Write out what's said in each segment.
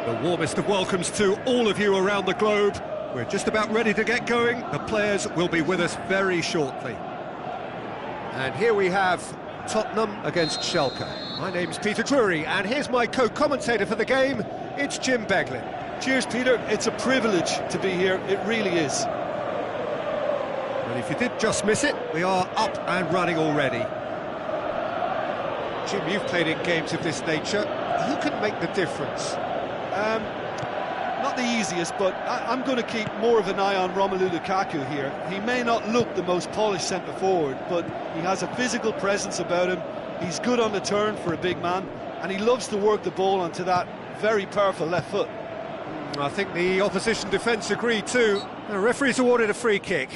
The warmest of welcomes to all of you around the globe. We're just about ready to get going. The players will be with us very shortly. And here we have Tottenham against Schalke. My name's Peter Drury, and here's my co-commentator for the game. It's Jim Beglin. Cheers, Peter. It's a privilege to be here. It really is. And if you did just miss it, we are up and running already. Jim, you've played in games of this nature. Who can make the difference? Not the easiest, but I'm going to keep more of an eye on Romelu Lukaku here. He may not look the most polished centre-forward, but he has a physical presence about him. He's good on the turn for a big man, and he loves to work the ball onto that very powerful left foot. I think the opposition defence agreed too. The referee's awarded a free kick.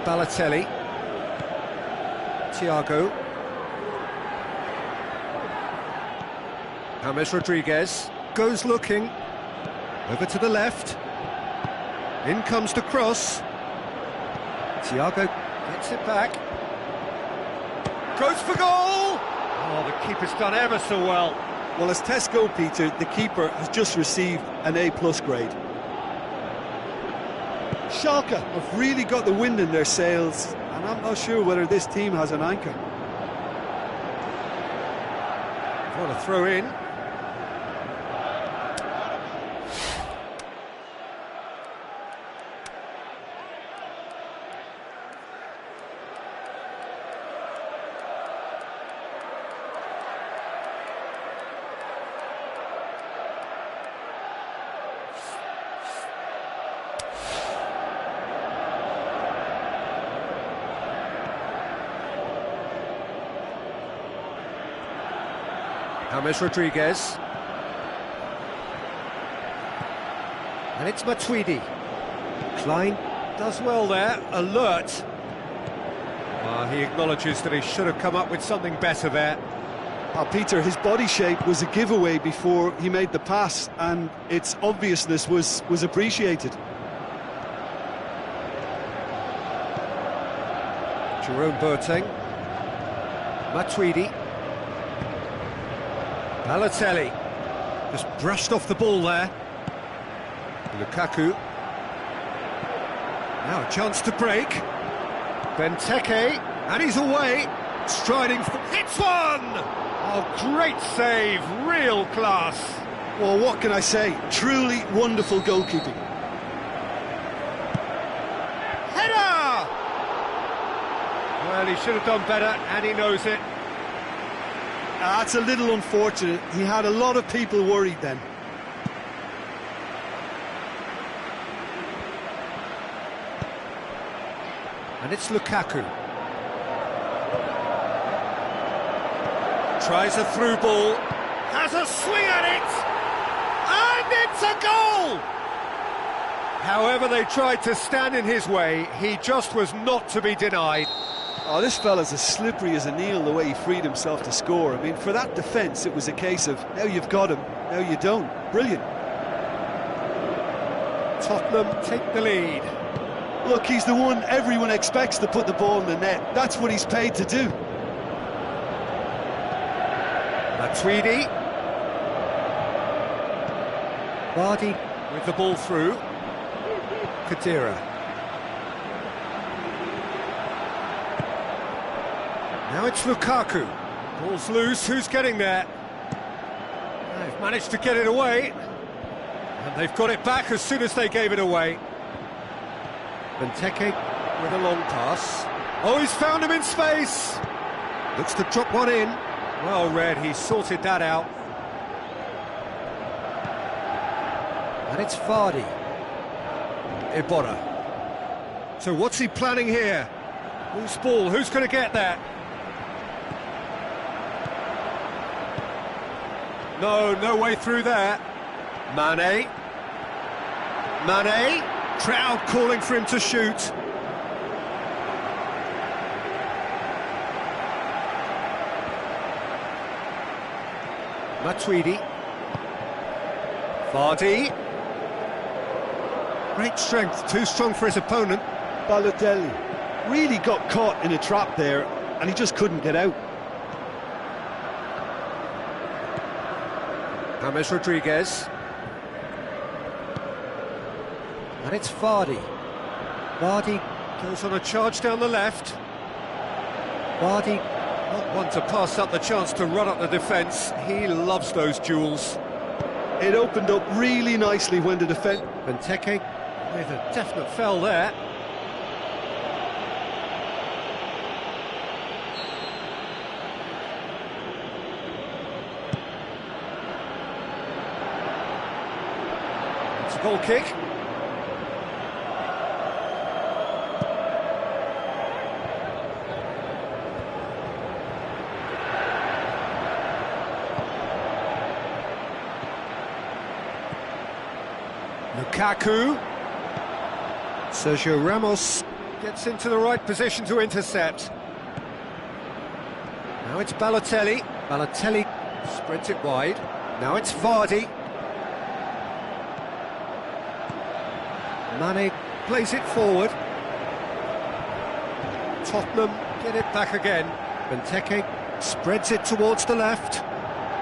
Balotelli, Thiago, James Rodriguez goes looking, over to the left, in comes the cross, Thiago gets it back, goes for goal! Oh, the keeper's done ever so well. Well, as tests go, Peter, the keeper has just received an A+ grade. Schalke have really got the wind in their sails, and I'm not sure whether this team has an anchor. What a throw in. James Rodriguez. And it's Matuidi. Klein does well there, alert. He acknowledges that he should have come up with something better there. Peter, his body shape was a giveaway before he made the pass, and its obviousness was appreciated. Jerome Boateng. Matuidi. Balotelli just brushed off the ball there. Lukaku. Now a chance to break. Benteke, and he's away. Striding, hits one! Oh, great save, real class. Well, what can I say? Truly wonderful goalkeeping. Header! Well, he should have done better, and he knows it. That's a little unfortunate. He had a lot of people worried then. And it's Lukaku. Tries a through ball, has a swing at it, and it's a goal! However they tried to stand in his way, he just was not to be denied. Oh, this fella's as slippery as an eel, the way he freed himself to score. I mean, for that defence, it was a case of, now you've got him, now you don't. Brilliant. Tottenham take the lead. Look, he's the one everyone expects to put the ball in the net. That's what he's paid to do. Matuidi. Vardy with the ball through. Kadira. Now it's Lukaku. Ball's loose, who's getting there? They've managed to get it away. And they've got it back as soon as they gave it away. Benteke with a long pass. Oh, he's found him in space! Looks to drop one in. Well read, he sorted that out. And it's Vardy. Iborra. So what's he planning here? Loose ball, who's going to get that? No way through there. Mane. Crowd calling for him to shoot. Matuidi. Vardy. Great strength, too strong for his opponent. Balotelli really got caught in a trap there, and he just couldn't get out. James Rodriguez. And it's Vardy. Vardy goes on a charge down the left. Vardy, not one to pass up the chance to run up the defence. He loves those duels. It opened up really nicely when the defence... Benteke with a definite foul there. It's a goal kick. Lukaku. Sergio Ramos gets into the right position to intercept. Now it's Balotelli. Balotelli spreads it wide. Now it's Vardy. Mane plays it forward. Tottenham get it back again. Benteke spreads it towards the left.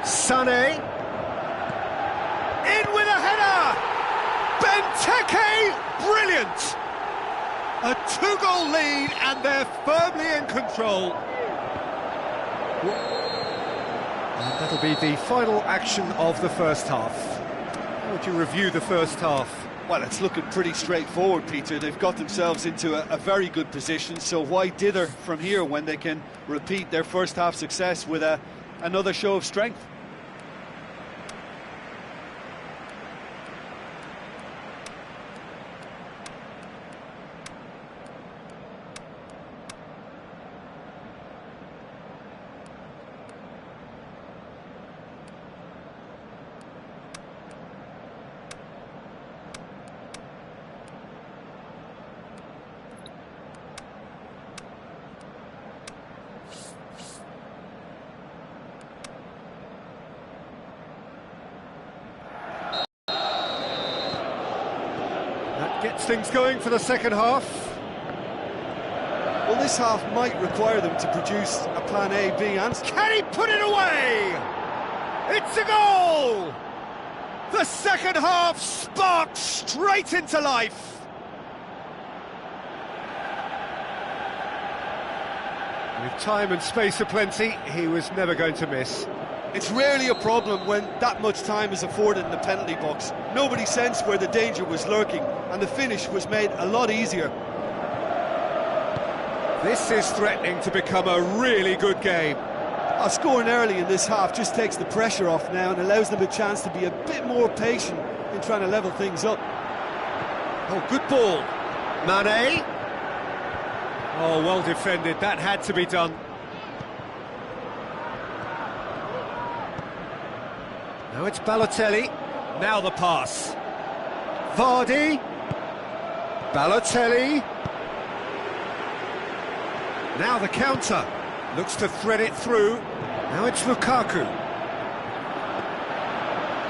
Sané. In with a header! Benteke, brilliant! A two-goal lead, and they're firmly in control. And that'll be the final action of the first half. How would you review the first half? Well, it's looking pretty straightforward, Peter. They've got themselves into a very good position, so why dither from here when they can repeat their first half success with another show of strength? Gets things going for the second half. Well, this half might require them to produce a plan A, B and... Can he put it away? It's a goal! The second half sparked straight into life. With time and space aplenty, he was never going to miss. It's rarely a problem when that much time is afforded in the penalty box. Nobody sensed where the danger was lurking, and the finish was made a lot easier. This is threatening to become a really good game. Scoring early in this half just takes the pressure off now and allows them a chance to be a bit more patient in trying to level things up. Oh, good ball. Mane. Oh, well defended. That had to be done. Now it's Balotelli. Now the pass. Vardy. Balotelli. Now the counter. Looks to thread it through. Now it's Lukaku.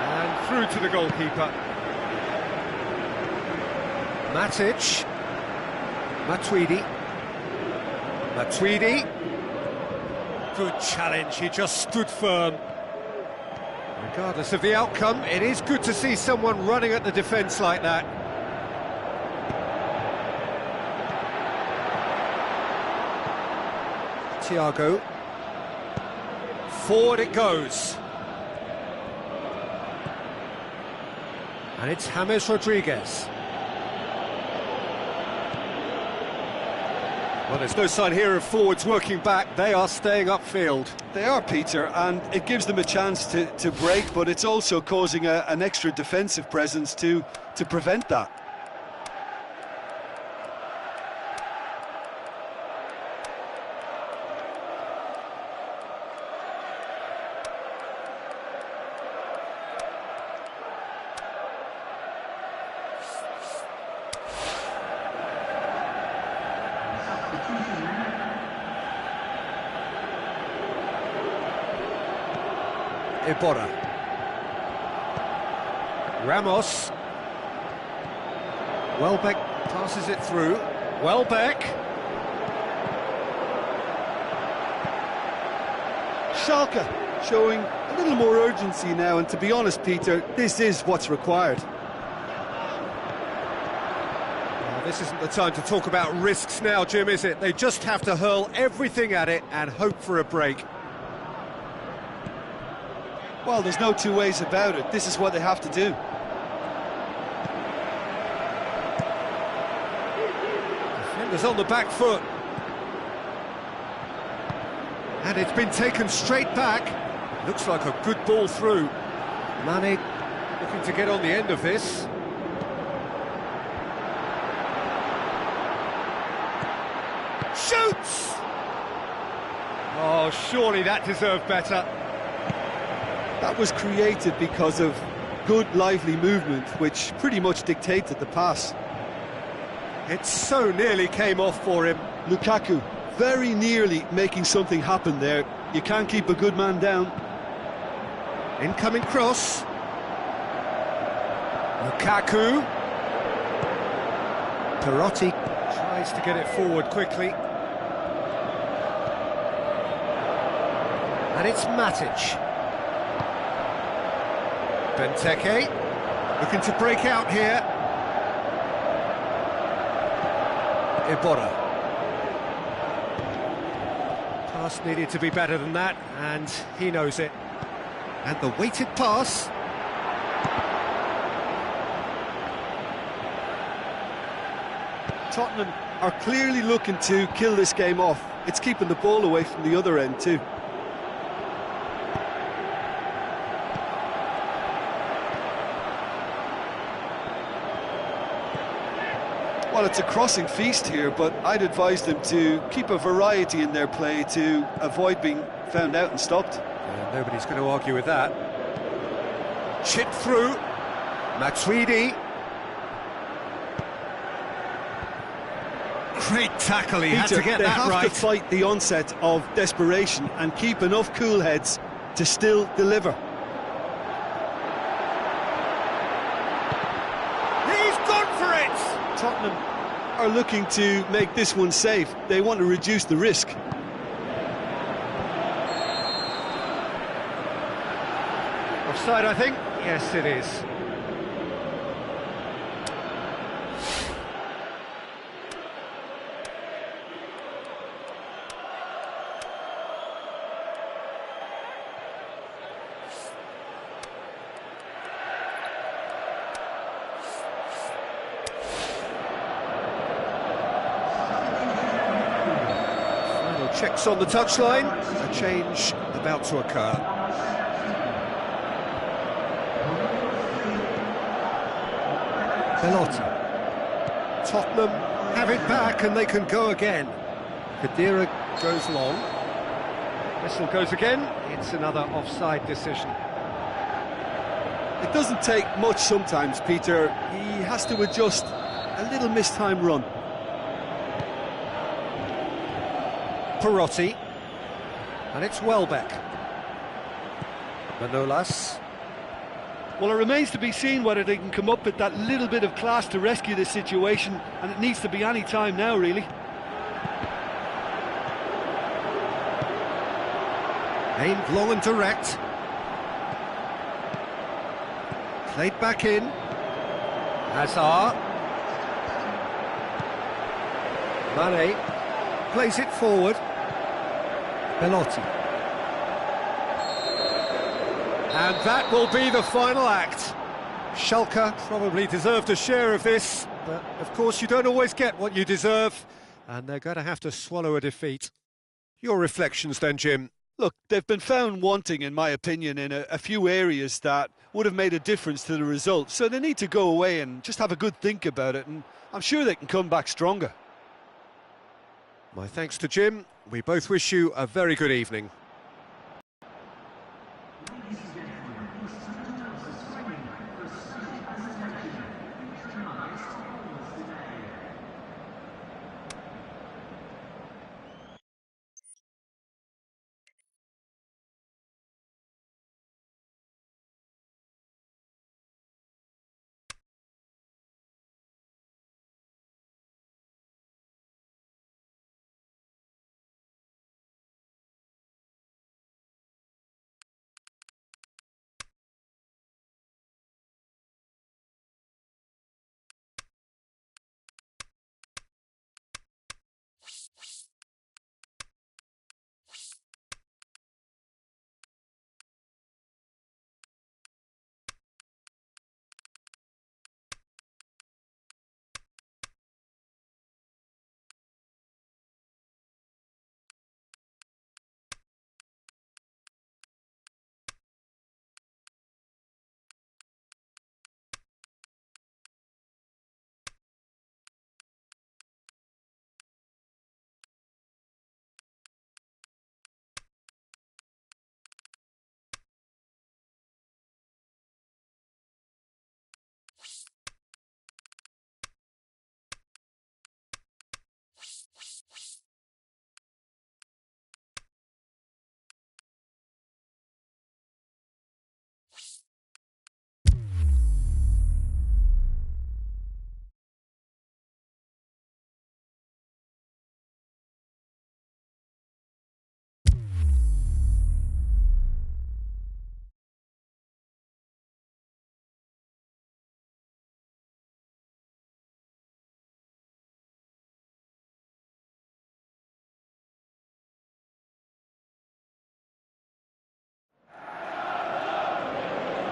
And through to the goalkeeper. Matic. Matuidi. Matuidi. Good challenge, he just stood firm. Regardless of the outcome, it is good to see someone running at the defence like that. Thiago. Forward it goes. And it's James Rodriguez. Well, there's no sign here of forwards working back. They are staying upfield. They are, Peter, and it gives them a chance to break, but it's also causing an extra defensive presence to prevent that. Iborra. Ramos. Welbeck passes it through. Welbeck. Schalke showing a little more urgency now, and to be honest, Peter, this is what's required. Well, this isn't the time to talk about risks now, Jim, is it? They just have to hurl everything at it and hope for a break. Well, there's no two ways about it. This is what they have to do. Defenders on the back foot. And it's been taken straight back. Looks like a good ball through. Mane looking to get on the end of this. Shoots! Oh, surely that deserved better. That was created because of good, lively movement, which pretty much dictated the pass. It so nearly came off for him. Lukaku very nearly making something happen there. You can't keep a good man down. Incoming cross. Lukaku. Perotti tries to get it forward quickly. And it's Matic. Benteke looking to break out here. Iborra. Pass needed to be better than that, and he knows it. And the weighted pass. Tottenham are clearly looking to kill this game off. It's keeping the ball away from the other end too. Well, it's a crossing feast here, but I'd advise them to keep a variety in their play to avoid being found out and stopped. Nobody's going to argue with that. Chip through. Matuidi. Great tackle, he had to get that right. They have to fight the onset of desperation and keep enough cool heads to still deliver. He's gone for it! Tottenham are looking to make this one safe. They want to reduce the risk. Offside, I think. Yes, it is. Checks on the touchline, a change about to occur. Belotti. Tottenham have it back and they can go again. Khedira goes long. Whistle goes again. It's another offside decision. It doesn't take much sometimes, Peter. He has to adjust a little mistimed run. Perotti, and it's Welbeck. Manolas. Well, it remains to be seen whether they can come up with that little bit of class to rescue this situation, and it needs to be any time now, really. Aimed long and direct. Played back in. Hazard. Mane plays it forward. Belotti. And that will be the final act. Schalke probably deserved a share of this, but of course you don't always get what you deserve, and they're going to have to swallow a defeat. Your reflections then, Jim? Look, they've been found wanting, in my opinion, in a few areas that would have made a difference to the result, so they need to go away and just have a good think about it, and I'm sure they can come back stronger. My thanks to Jim. We both wish you a very good evening.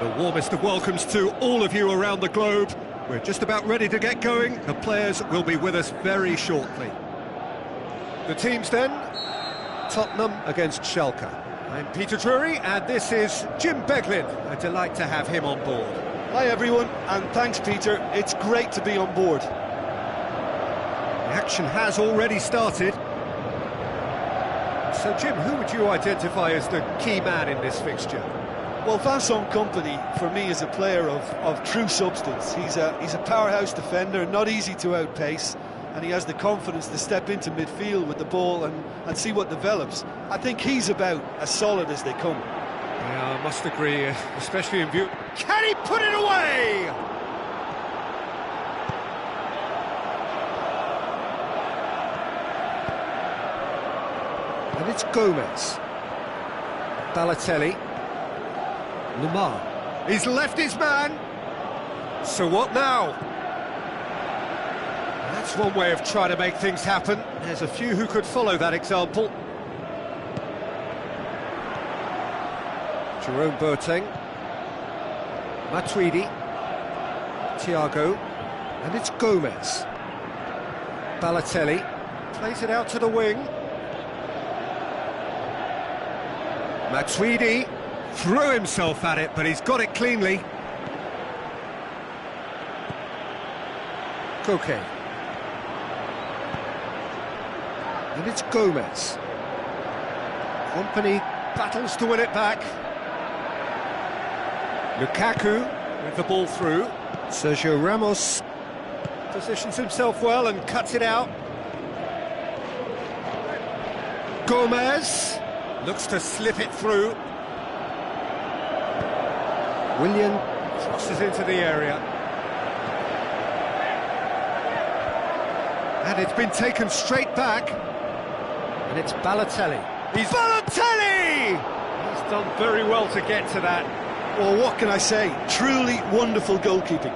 The warmest of welcomes to all of you around the globe. We're just about ready to get going. The players will be with us very shortly. The teams then, Tottenham against Schalke. I'm Peter Drury, and this is Jim Beglin. A delight to have him on board. Hi everyone, and thanks Peter, it's great to be on board. The action has already started. So Jim, who would you identify as the key man in this fixture? Well, Vincent Kompany, for me, is a player of true substance. He's a powerhouse defender, not easy to outpace, and he has the confidence to step into midfield with the ball and see what develops. I think he's about as solid as they come. Yeah, I must agree, especially in view... Can he put it away? And it's Gomez. Balotelli. Lamar. He's left his man. So what now? That's one way of trying to make things happen. There's a few who could follow that example. Jerome Boateng. Matuidi. Thiago. And it's Gomez. Balotelli. Plays it out to the wing. Matuidi. Threw himself at it, but he's got it cleanly. Koke. And it's Gomez. Kompany battles to win it back. Lukaku with the ball through. Sergio Ramos positions himself well and cuts it out. Gomez looks to slip it through. Willian crosses into the area. And it's been taken straight back. And it's Balotelli. Balotelli! He's done very well to get to that. Well, what can I say? Truly wonderful goalkeeping.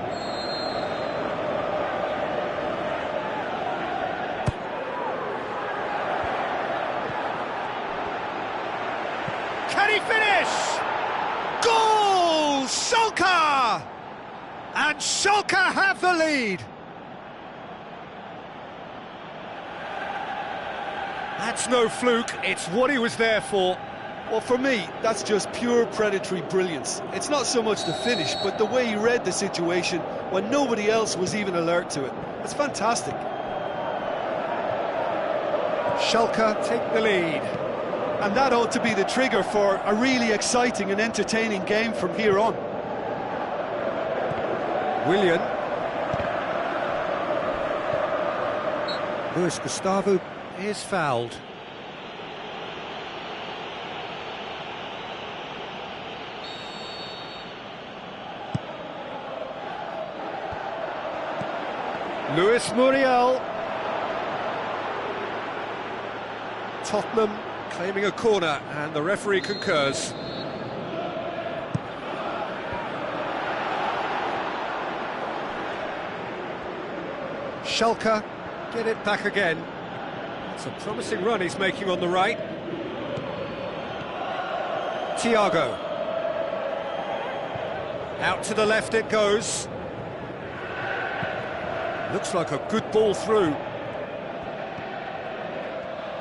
Can he finish? Goal! Schalke! And Schalke have the lead. That's no fluke, it's what he was there for. Well, for me, that's just pure predatory brilliance. It's not so much the finish, but the way he read the situation when nobody else was even alert to it. It's fantastic. Schalke take the lead. And that ought to be the trigger for a really exciting and entertaining game from here on. Willian. Luis Gustavo is fouled. Luis Muriel. Tottenham claiming a corner, and the referee concurs. Schalke get it back again. It's a promising run he's making on the right. Thiago. Out to the left it goes. Looks like a good ball through.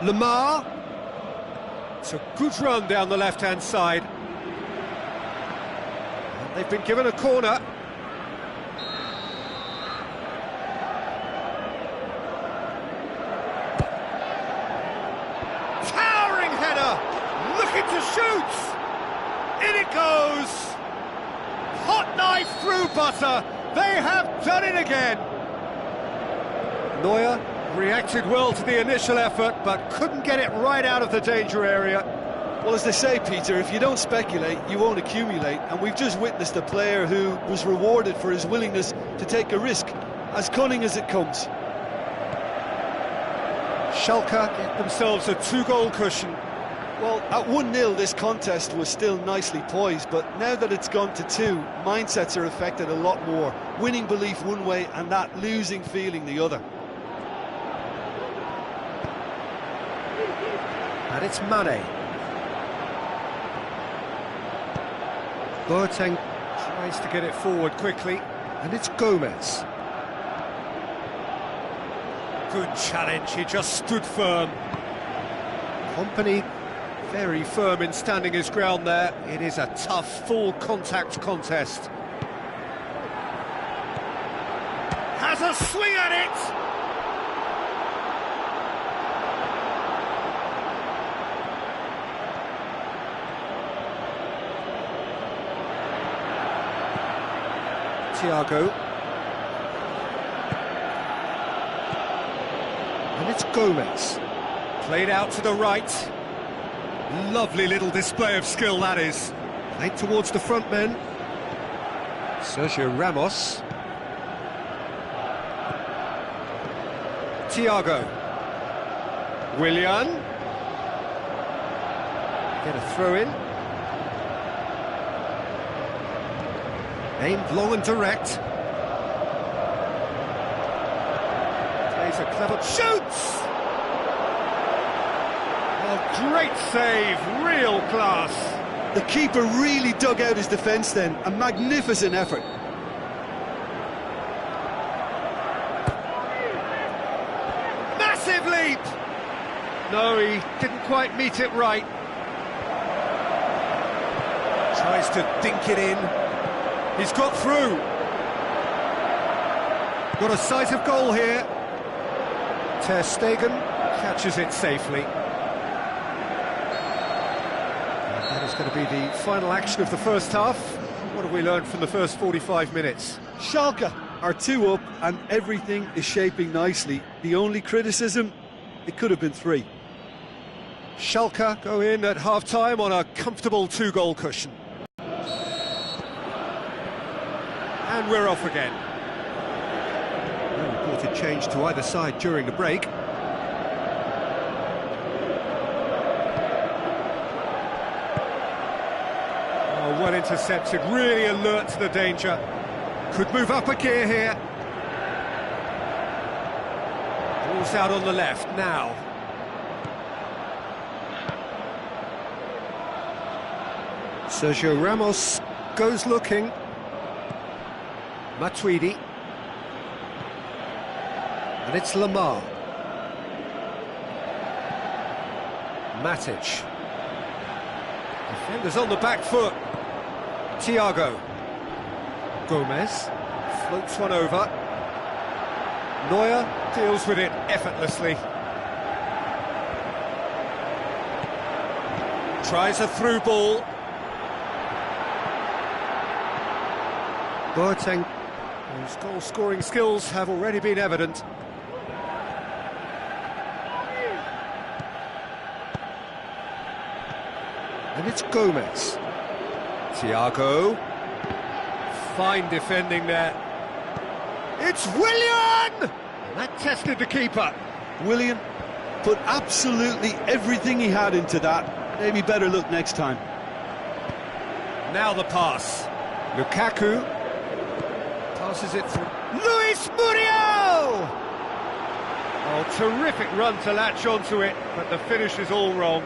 Lamar. It's a good run down the left-hand side. And they've been given a corner. Towering header! Looking to shoot! In it goes! Hot knife through butter! They have done it again! Neuer reacted well to the initial effort, but couldn't get it right out of the danger area. Well, as they say, Peter, if you don't speculate, you won't accumulate, and we've just witnessed a player who was rewarded for his willingness to take a risk, as cunning as it comes. Schalke get themselves a two-goal cushion. Well, at 1-0 this contest was still nicely poised, but now that it's gone to 2, mindsets are affected a lot more. Winning belief one way and that losing feeling the other. And it's Mane. Boateng Tries to get it forward quickly, and it's Gomez. Good challenge, he just stood firm. Kompany very firm in standing his ground there. It is a tough, full contact contest. Has a swing at it! Thiago. And it's Gomez. Played out to the right. Lovely little display of skill, that is. Played towards the front men. Sergio Ramos. Thiago. Willian. Get a throw in. Aimed long and direct. Plays a clever... Shoots! Oh, great save, real class. The keeper really dug out his defence then, a magnificent effort. Massive leap! No, he didn't quite meet it right. Tries to dink it in. He's got through. Got a sight of goal here. Ter Stegen catches it safely. And that is going to be the final action of the first half. What have we learned from the first 45 minutes? Schalke are 2 up and everything is shaping nicely. The only criticism, it could have been 3. Schalke go in at half-time on a comfortable 2-goal cushion. And we're off again. No reported change to either side during the break. Oh, well intercepted, really alert to the danger. Could move up a gear here. Ball's out on the left now. Sergio Ramos goes looking. Matuidi. And it's Lamar. Matic. Defenders on the back foot. Thiago. Gomez. Floats one over. Neuer deals with it effortlessly. Tries a through ball. Boateng, whose goal-scoring skills have already been evident. And it's Gomez. Thiago. Fine defending there. It's Willian! And that tested the keeper. Willian put absolutely everything he had into that. Maybe better look next time. Now the pass. Lukaku. Passes it through. Luis Muriel! Oh, terrific run to latch onto it, but the finish is all wrong.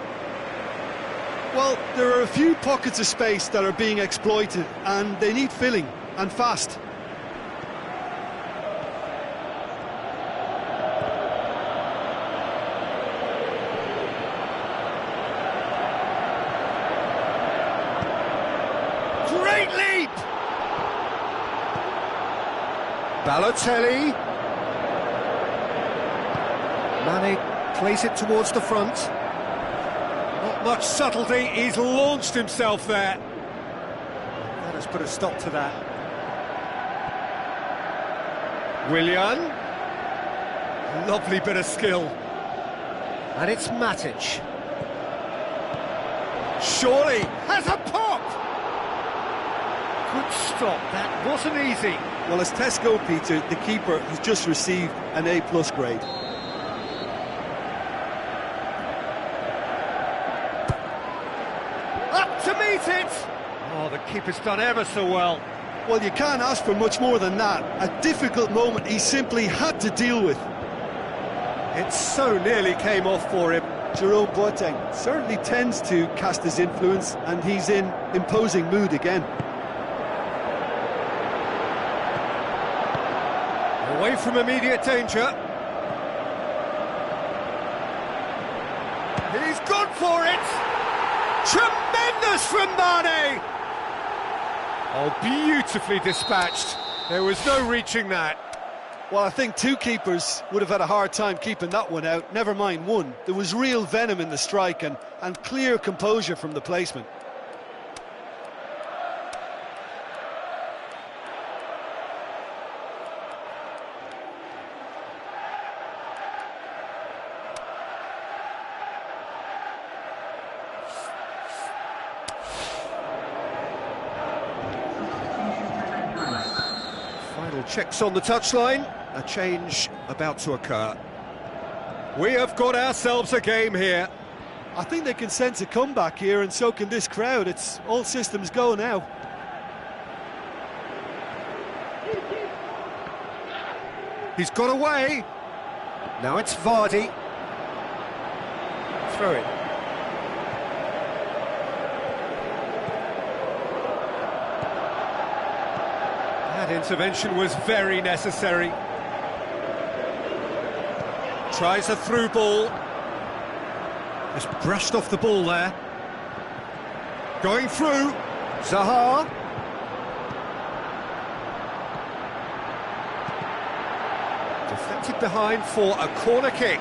Well, there are a few pockets of space that are being exploited, and they need filling, and fast. Great leap! Balotelli. Mane plays it towards the front. Not much subtlety, he's launched himself there. That has put a stop to that. Willian. Lovely bit of skill. And it's Matic. Surely has a pop! Good stop, that wasn't easy. Well, as tests go, Peter, the keeper has just received an A+ grade. Up to meet it! Oh, the keeper's done ever so well. Well, you can't ask for much more than that. A difficult moment he simply had to deal with. It so nearly came off for him. Jerome Boateng certainly tends to cast his influence, and he's in imposing mood again. away from immediate danger. He's gone for it! Tremendous from Mane! Oh, beautifully dispatched. There was no reaching that. Well, I think two keepers would have had a hard time keeping that one out, never mind one. There was real venom in the strike and clear composure from the placement. Final checks on the touchline. A change about to occur. We have got ourselves a game here. I think they can sense a comeback here, and so can this crowd. It's all systems go now. He's got away. Now it's Vardy. Throw it. That intervention was very necessary. Tries a through ball. Just brushed off the ball there. Going through. Zaha. Deflected behind for a corner kick.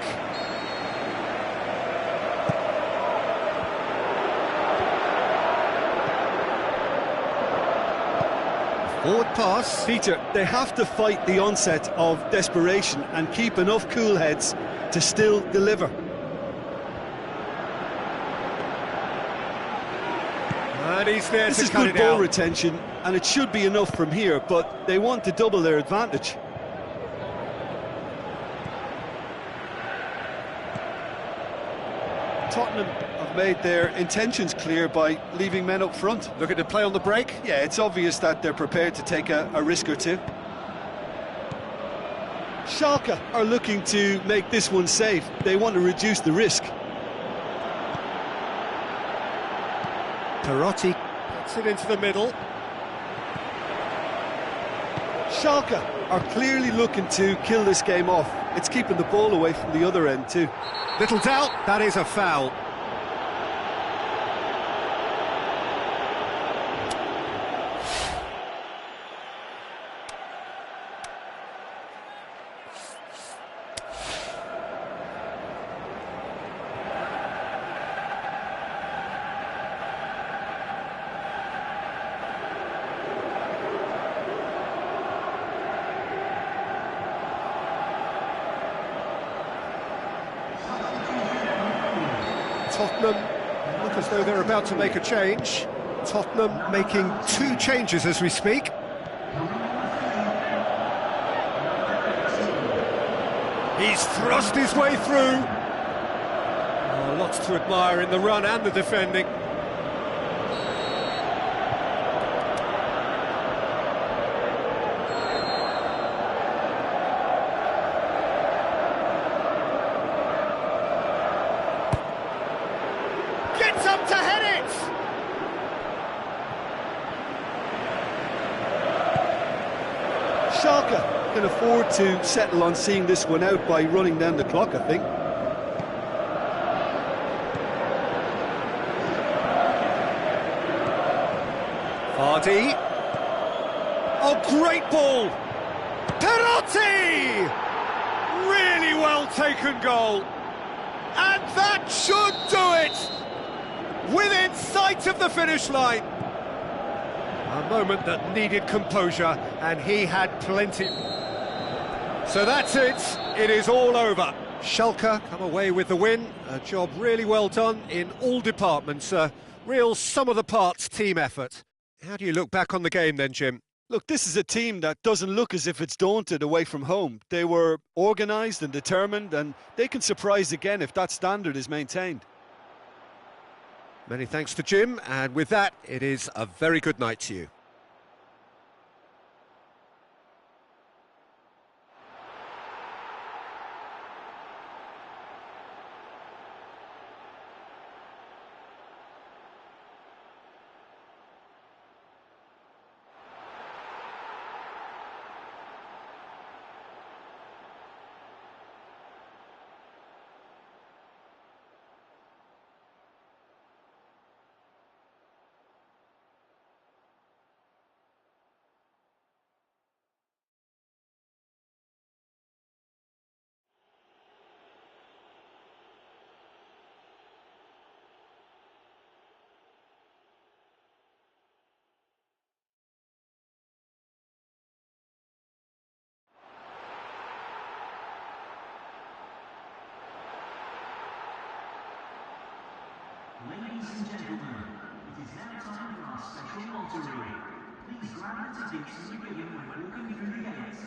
Forward pass. Peter, they have to fight the onset of desperation and keep enough cool heads to still deliver. And he's there to cut it out. This is good ball retention, and it should be enough from here, but they want to double their advantage. Tottenham have made their intentions clear by leaving men up front. Looking to play on the break. Yeah, it's obvious that they're prepared to take a risk or two. Schalke are looking to make this one safe. They want to reduce the risk. Perotti gets it into the middle. Schalke are clearly looking to kill this game off. It's keeping the ball away from the other end too. Little doubt, that is a foul. Tottenham look as though they're about to make a change. Tottenham making two changes as we speak. He's thrust his way through. Oh, lots to admire in the run and the defending. Gets up to head it! Schalke can afford to settle on seeing this one out by running down the clock, I think. Vardy. Oh, great ball! Perotti! Really well taken goal. And that should do it! Within sight of the finish line. A moment that needed composure, and he had plenty. So that's it. It is all over. Schalke come away with the win. A job really well done in all departments. A real sum-of-the-parts team effort. How do you look back on the game then, Jim? Look, this is a team that doesn't look as if it's daunted away from home. They were organised and determined, and they can surprise again if that standard is maintained. Many thanks to Jim, and with that, it is a very good night to you. Ladies and gentlemen, it is now time for our special lottery. Please grab the tickets you were given when walking through the gates.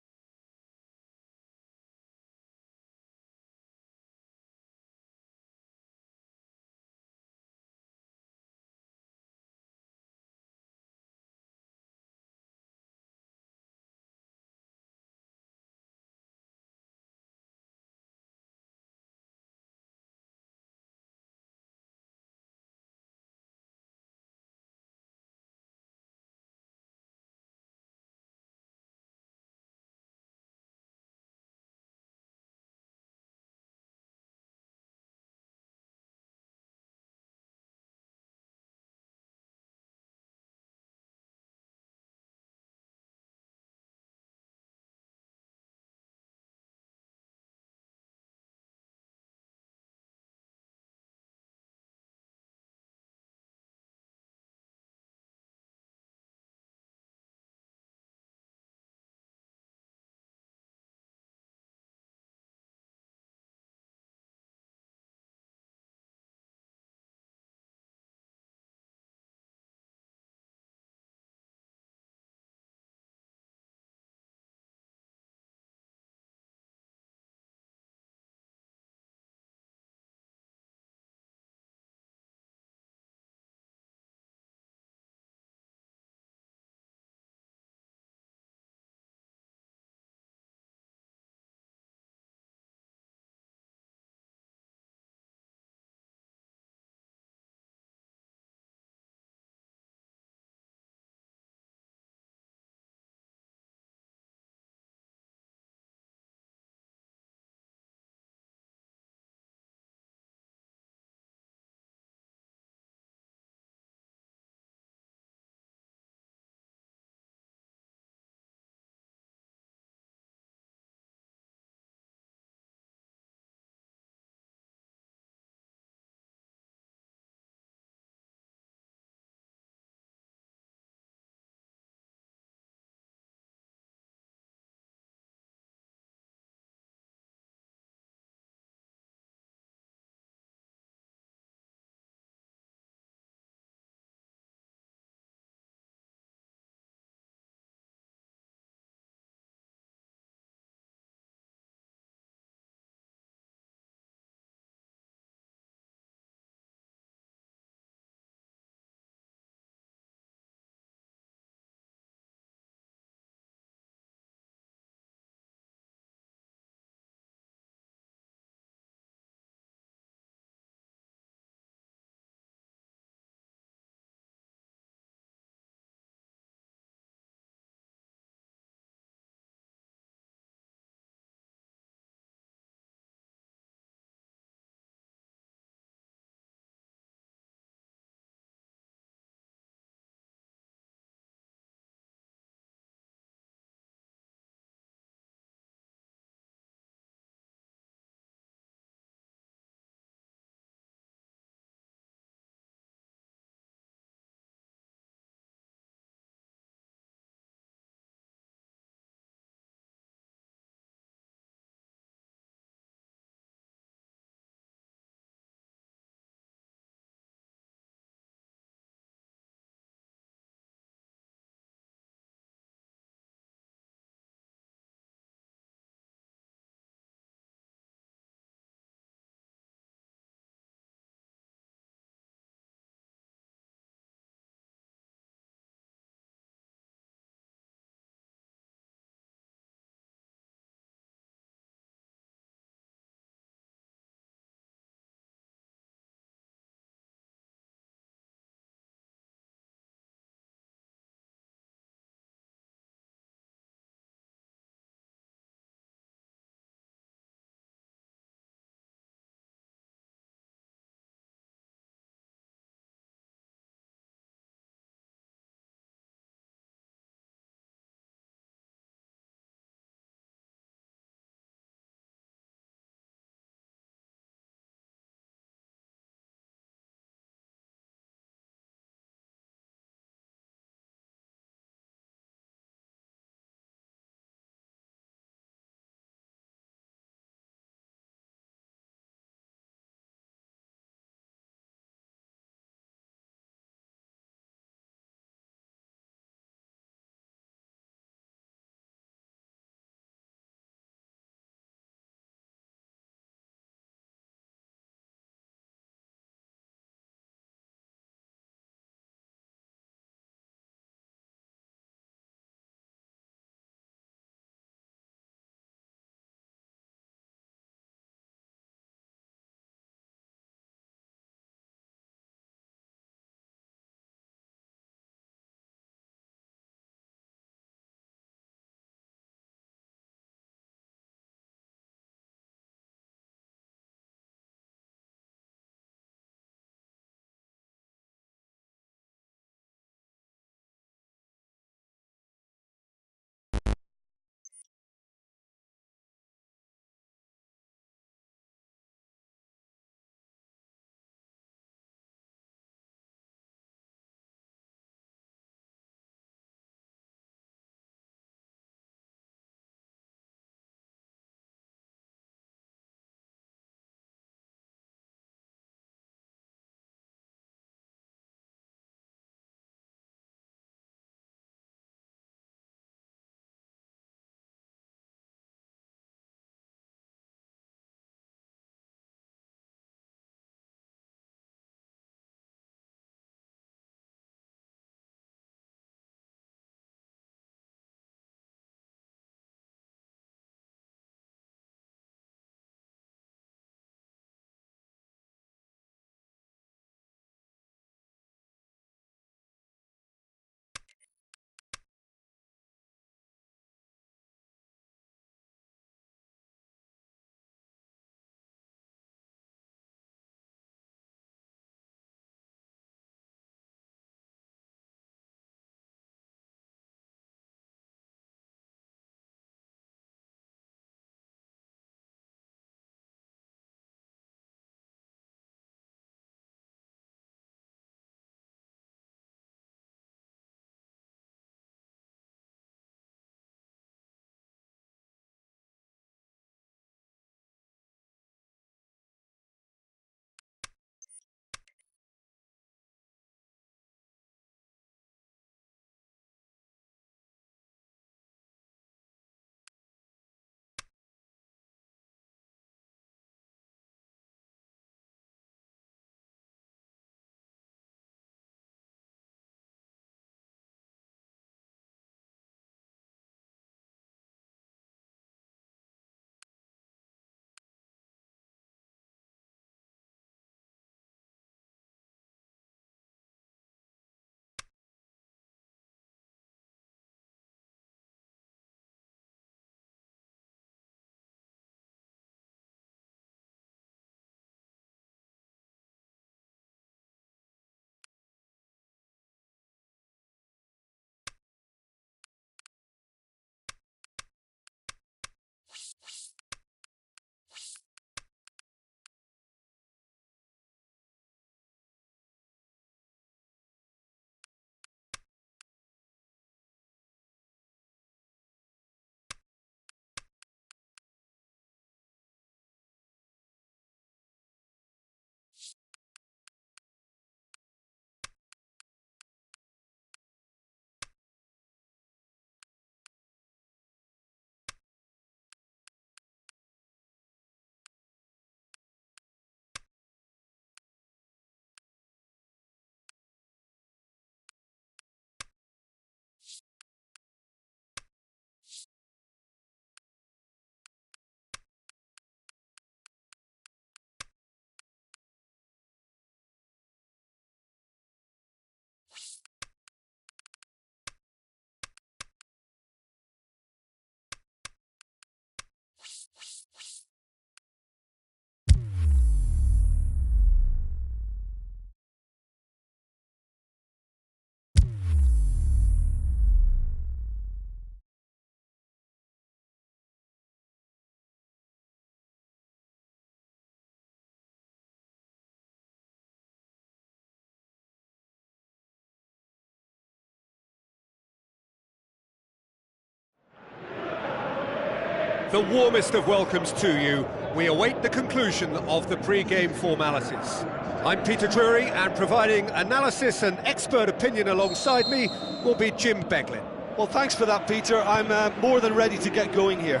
the warmest of welcomes to you. We await the conclusion of the pre-game formalities. I'm Peter Drury, and providing analysis and expert opinion alongside me will be Jim Beglin. Well, thanks for that, Peter. I'm more than ready to get going here.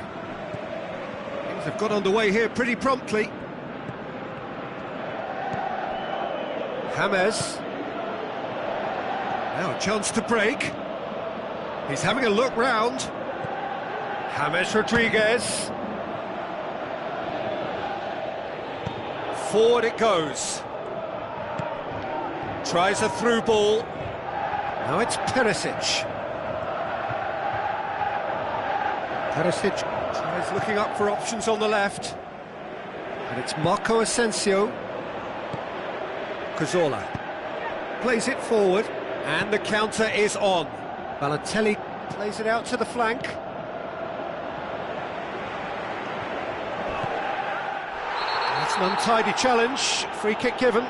Things have got underway here pretty promptly. James. Now a chance to break. He's having a look round. James Rodriguez. Forward it goes. Tries a through ball. Now it's Perisic. Perisic tries looking up for options on the left. And it's Marco Asensio. Cazorla plays it forward, and the counter is on. Balotelli plays it out to the flank. That's an untidy challenge, free kick given.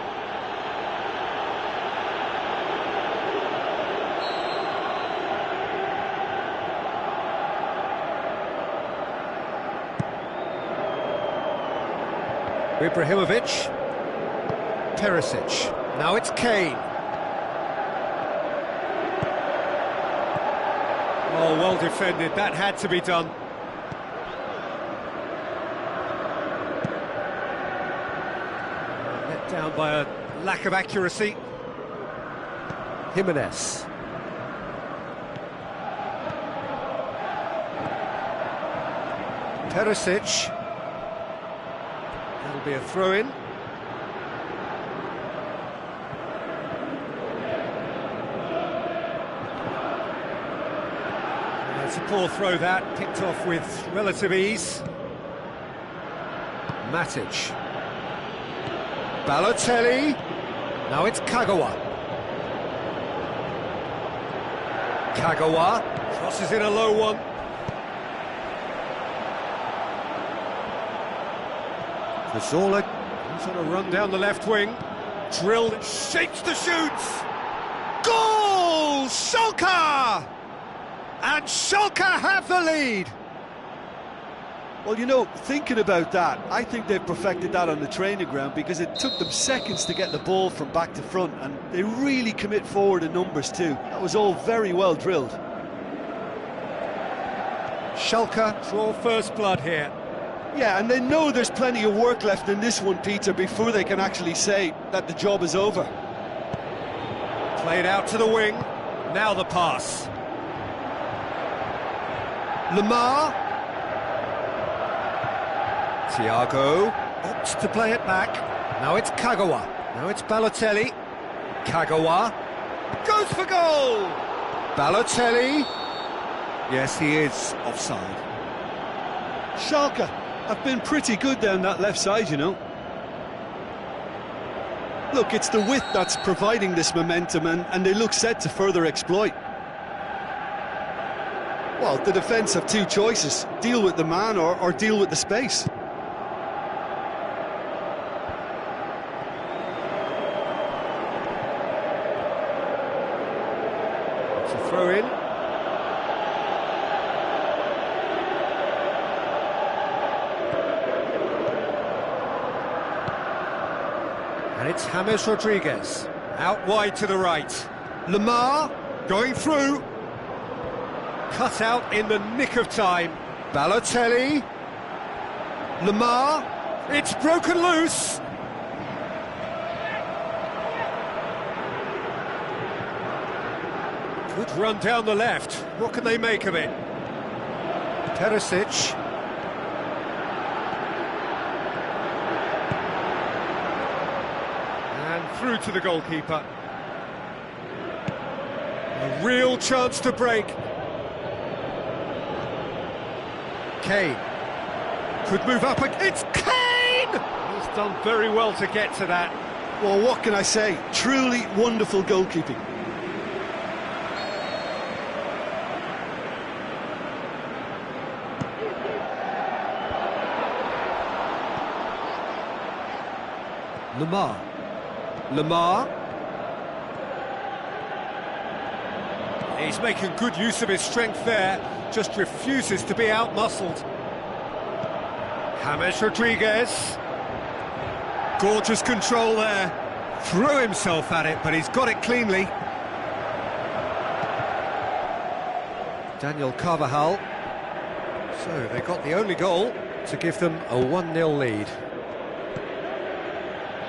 Ibrahimovic. Perisic. Now it's Kane. Oh, well defended. That had to be done. Let down by a lack of accuracy. Jimenez. Perisic. That'll be a throw-in. It's a poor throw that, picked off with relative ease. Matic. Balotelli. Now it's Kagawa. Kagawa crosses in a low one. Cazorla comes on a run down the left wing. Drilled, shapes the shoots. Goal! Schalke! And Schalke have the lead. Well, you know, thinking about that, I think they've perfected that on the training ground, because it took them seconds to get the ball from back to front, and they really commit forward in numbers too. That was all very well drilled. Schalke draw first blood here. Yeah, and they know there's plenty of work left in this one, Peter, before they can actually say that the job is over. Played out to the wing, now the pass. Lamar. Thiago opts to play it back. Now it's Kagawa. Now it's Balotelli. Kagawa goes for goal. Balotelli. Yes, he is offside. Schalke have been pretty good down that left side, you know. Look, it's the width that's providing this momentum, and they look set to further exploit. Well, the defence have two choices: deal with the man or deal with the space. It's a throw-in. And it's James Rodriguez, out wide to the right. Lamar going through. Cut out in the nick of time. Balotelli. Lamar. It's broken loose. Good run down the left. What can they make of it? Perisic. And through to the goalkeeper. A real chance to break. Kane could move up. It's Kane! He's done very well to get to that. Well, what can I say? Truly wonderful goalkeeping. Lamar. He's making good use of his strength there, just refuses to be out-muscled. James Rodriguez. Gorgeous control there. Threw himself at it, but he's got it cleanly. Daniel Carvajal. So they got the only goal to give them a 1-0 lead.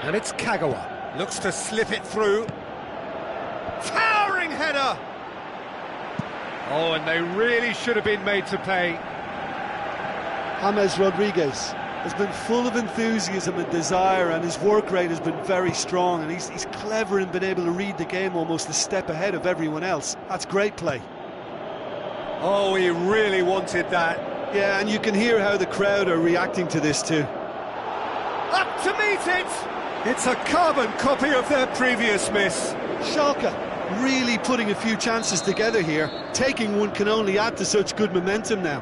And it's Kagawa. Looks to slip it through. Towering header! Oh, and they really should have been made to pay. James Rodriguez has been full of enthusiasm and desire, and his work rate has been very strong, and he's clever in being able to read the game almost a step ahead of everyone else. That's great play. Oh, he really wanted that. Yeah, and you can hear how the crowd are reacting to this too. Up to meet it! It's a carbon copy of their previous miss. Schalke really putting a few chances together here. Taking one can only add to such good momentum now.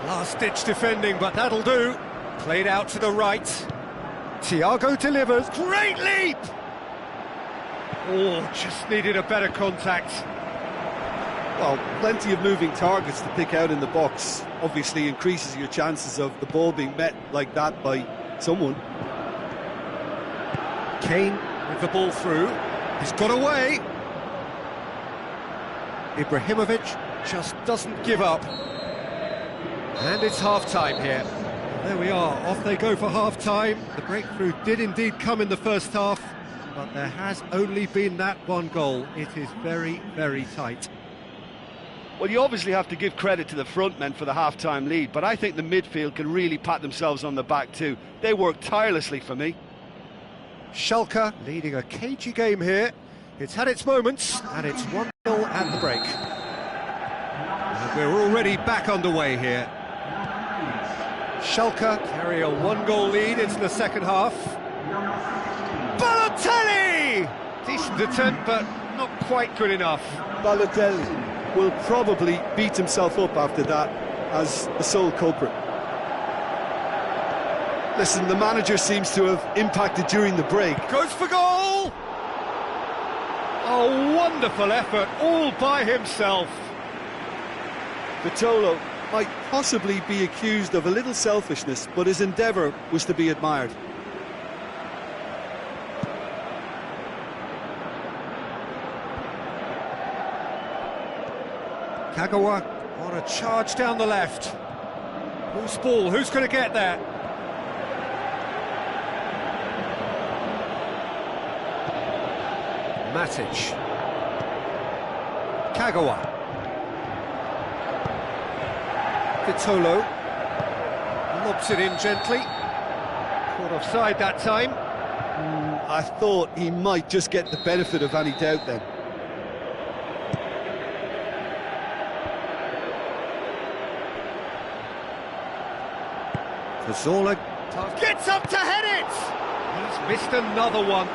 Last-ditch defending, but that'll do. Played out to the right. Thiago delivers. Great leap! Oh, just needed a better contact. Well, plenty of moving targets to pick out in the box. Obviously increases your chances of the ball being met like that by someone. Kane with the ball through. He's got away. Ibrahimovic just doesn't give up. And it's half-time here. There we are, off they go for half-time. The breakthrough did indeed come in the first half, but there has only been that one goal. It is very, very tight. Well, you obviously have to give credit to the front men for the half-time lead, but I think the midfield can really pat themselves on the back too. They work tirelessly for me. Schalke leading a cagey game here. It's had its moments, and it's 1-0 at the break. And we're already back underway here. Schalke carry a 1-goal lead into the second half. Balotelli! Decent attempt, but not quite good enough. Balotelli will probably beat himself up after that as the sole culprit. Listen, the manager seems to have impacted during the break. Goes for goal! A wonderful effort, all by himself. Vitolo might possibly be accused of a little selfishness, but his endeavour was to be admired. Kagawa on a charge down the left. Whose ball? Who's going to get there? Matic. Kagawa. Vitolo. Lobs it in gently. Caught offside that time. I thought he might just get the benefit of any doubt then. Cazorla gets up to head it! He's missed another one.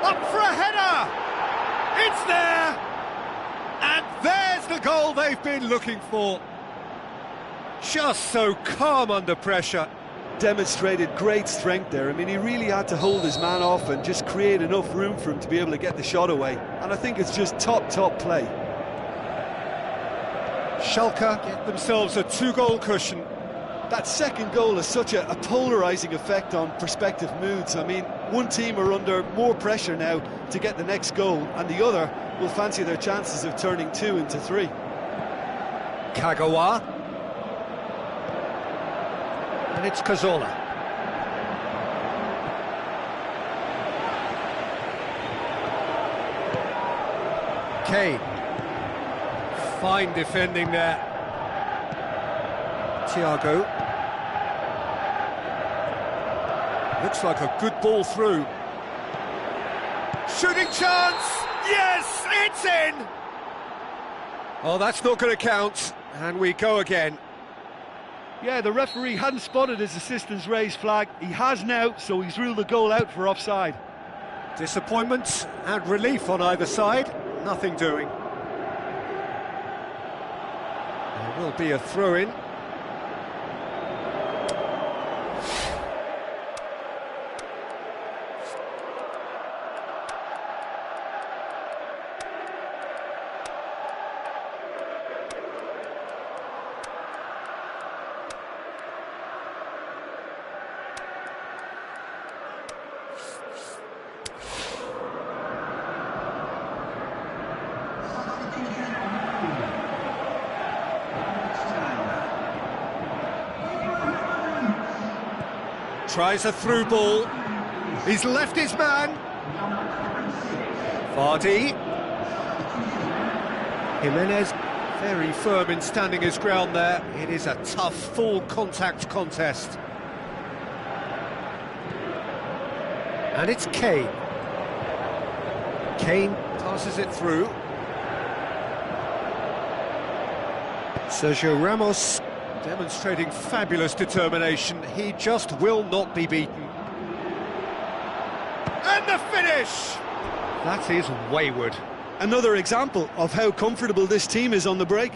Up for a header! It's there! And there's the goal they've been looking for. Just so calm under pressure. Demonstrated great strength there. I mean, he really had to hold his man off and just create enough room for him to be able to get the shot away. And I think it's just top play. Schalke get themselves a 2-goal cushion. That second goal has such a polarising effect on prospective moods. I mean, one team are under more pressure now to get the next goal, and the other will fancy their chances of turning 2 into 3. Kagawa. And it's Cazorla. Kane. Fine defending there. Thiago. Looks like a good ball through. Shooting chance! Yes, it's in! Oh, that's not going to count. And we go again. Yeah, the referee hadn't spotted his assistant's raised flag. He has now, so he's ruled the goal out for offside. Disappointment and relief on either side. Nothing doing. There will be a throw-in. Tries a through ball. He's left his man. Vardy. Jimenez, very firm in standing his ground there. It is a tough, full contact contest. And it's Kane. Kane passes it through. Sergio Ramos demonstrating fabulous determination. He just will not be beaten. And the finish! That is wayward. Another example of how comfortable this team is on the break.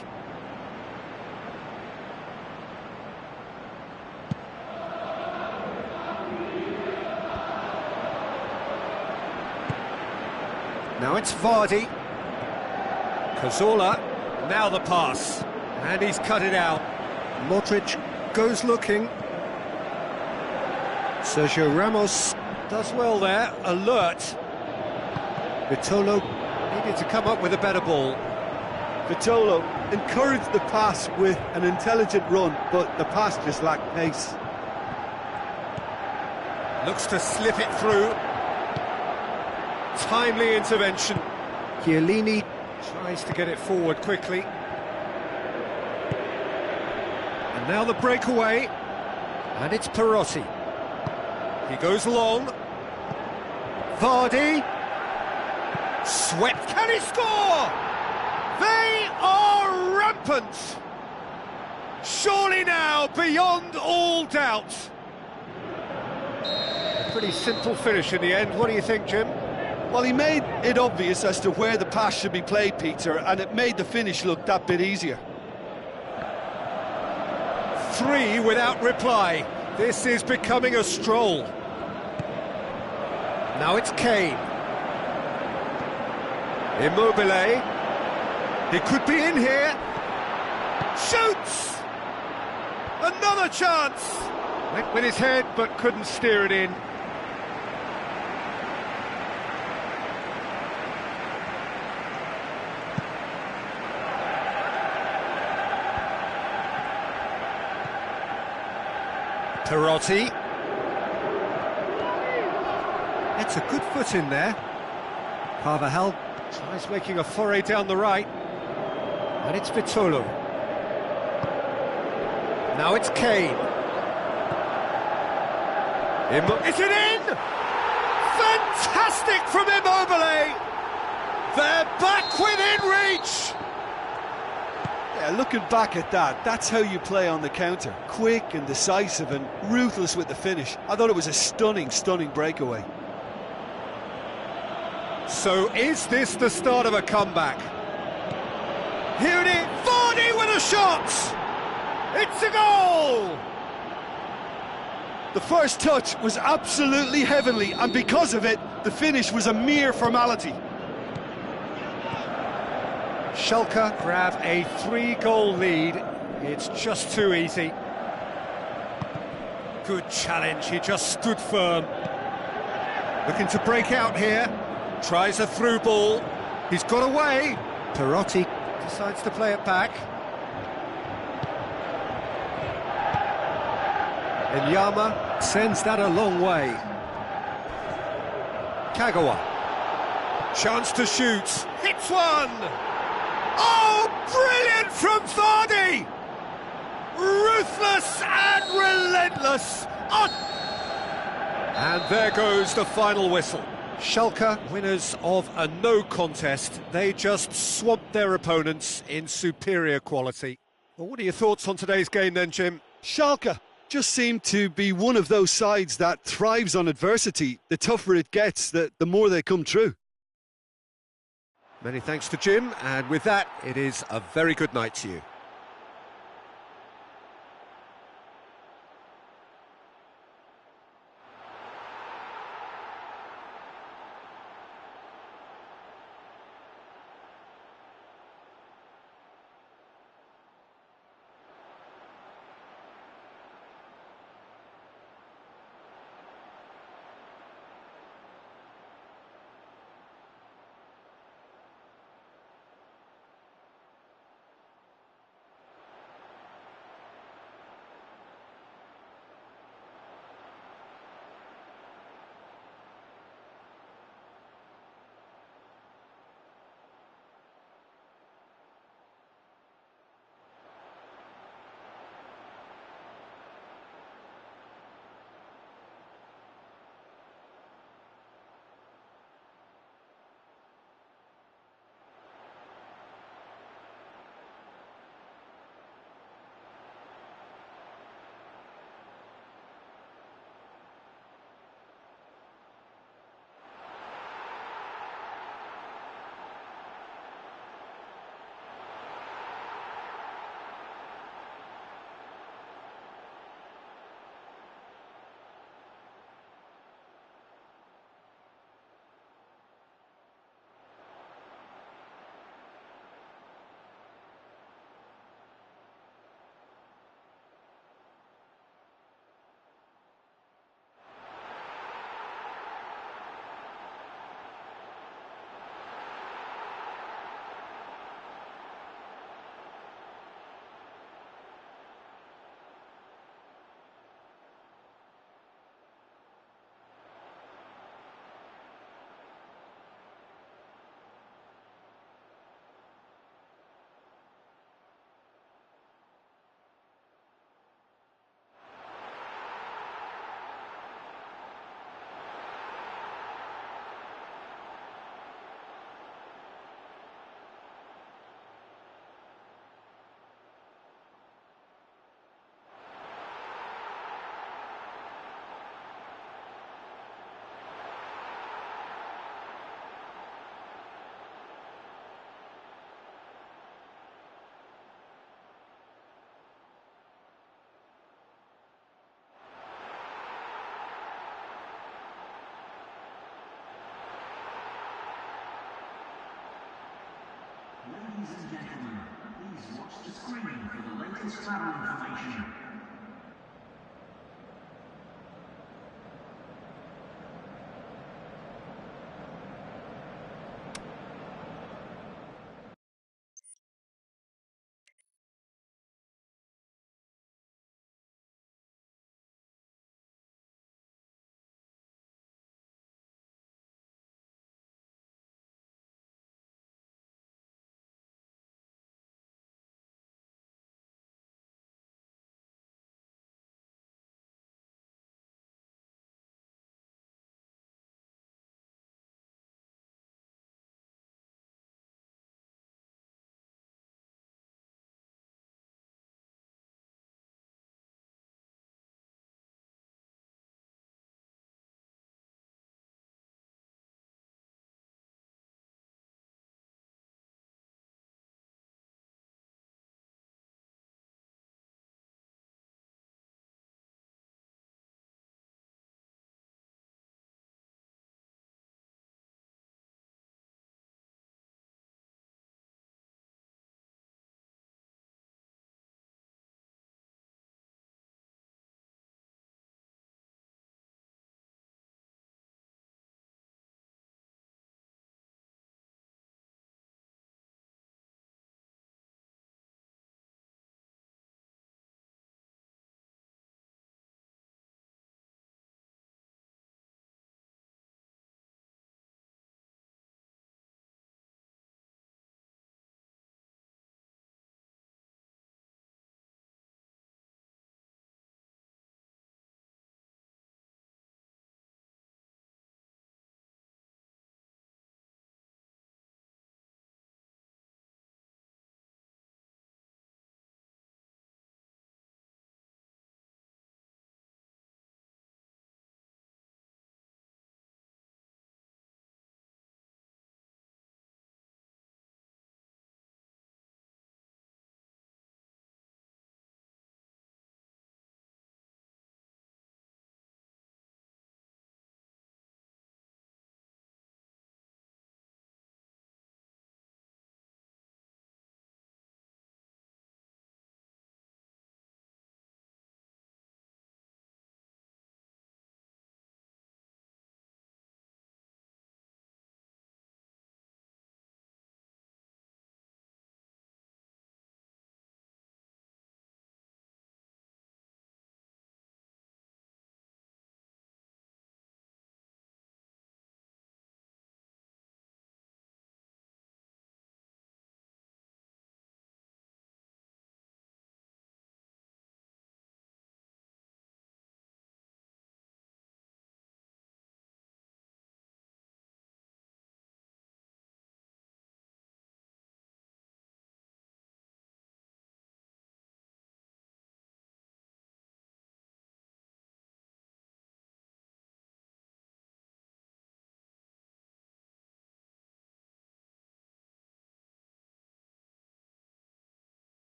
Now it's Vardy. Cazorla, now the pass. And he's cut it out. Modric goes looking. Sergio Ramos does well there, alert. Vitolo needed to come up with a better ball. Vitolo encouraged the pass with an intelligent run, but the pass just lacked pace. Looks to slip it through. Timely intervention. Chiellini tries to get it forward quickly. And now the breakaway. And it's Perotti. He goes long. Vardy. Swept. Can he score? They are rampant. Surely now, beyond all doubt. A pretty simple finish in the end. What do you think, Jim? Well, he made it obvious as to where the pass should be played, Peter, and it made the finish look that bit easier. 3 without reply. This is becoming a stroll. Now it's Kane. Immobile. He could be in here. Shoots! Another chance! Went with his head, but couldn't steer it in. Perotti. It's a good foot in there. Carvajal tries making a foray down the right. And it's Vitolo. Now it's Kane. Is it in? Fantastic from Immobile! They're back within reach! Yeah, looking back at that, that's how you play on the counter. Quick and decisive and ruthless with the finish. I thought it was a stunning, stunning breakaway. So is this the start of a comeback? Here it is, Vardy with a shot! It's a goal! The first touch was absolutely heavenly, and because of it, the finish was a mere formality. Schalke grab a 3-goal lead. It's just too easy. Good challenge, he just stood firm. Looking to break out here. Tries a through ball. He's got away. Perotti decides to play it back. Enyama sends that a long way. Kagawa. Chance to shoot. Hits one! Oh, brilliant from Vardy! Ruthless and relentless. And there goes the final whistle. Schalke, winners of a no contest. They just swamped their opponents in superior quality. Well, what are your thoughts on today's game then, Jim? Schalke just seemed to be one of those sides that thrives on adversity. The tougher it gets, the more they come through. Many thanks to Jim, and with that, it is a very good night to you. gentlemen, please watch the screen for the latest travel information.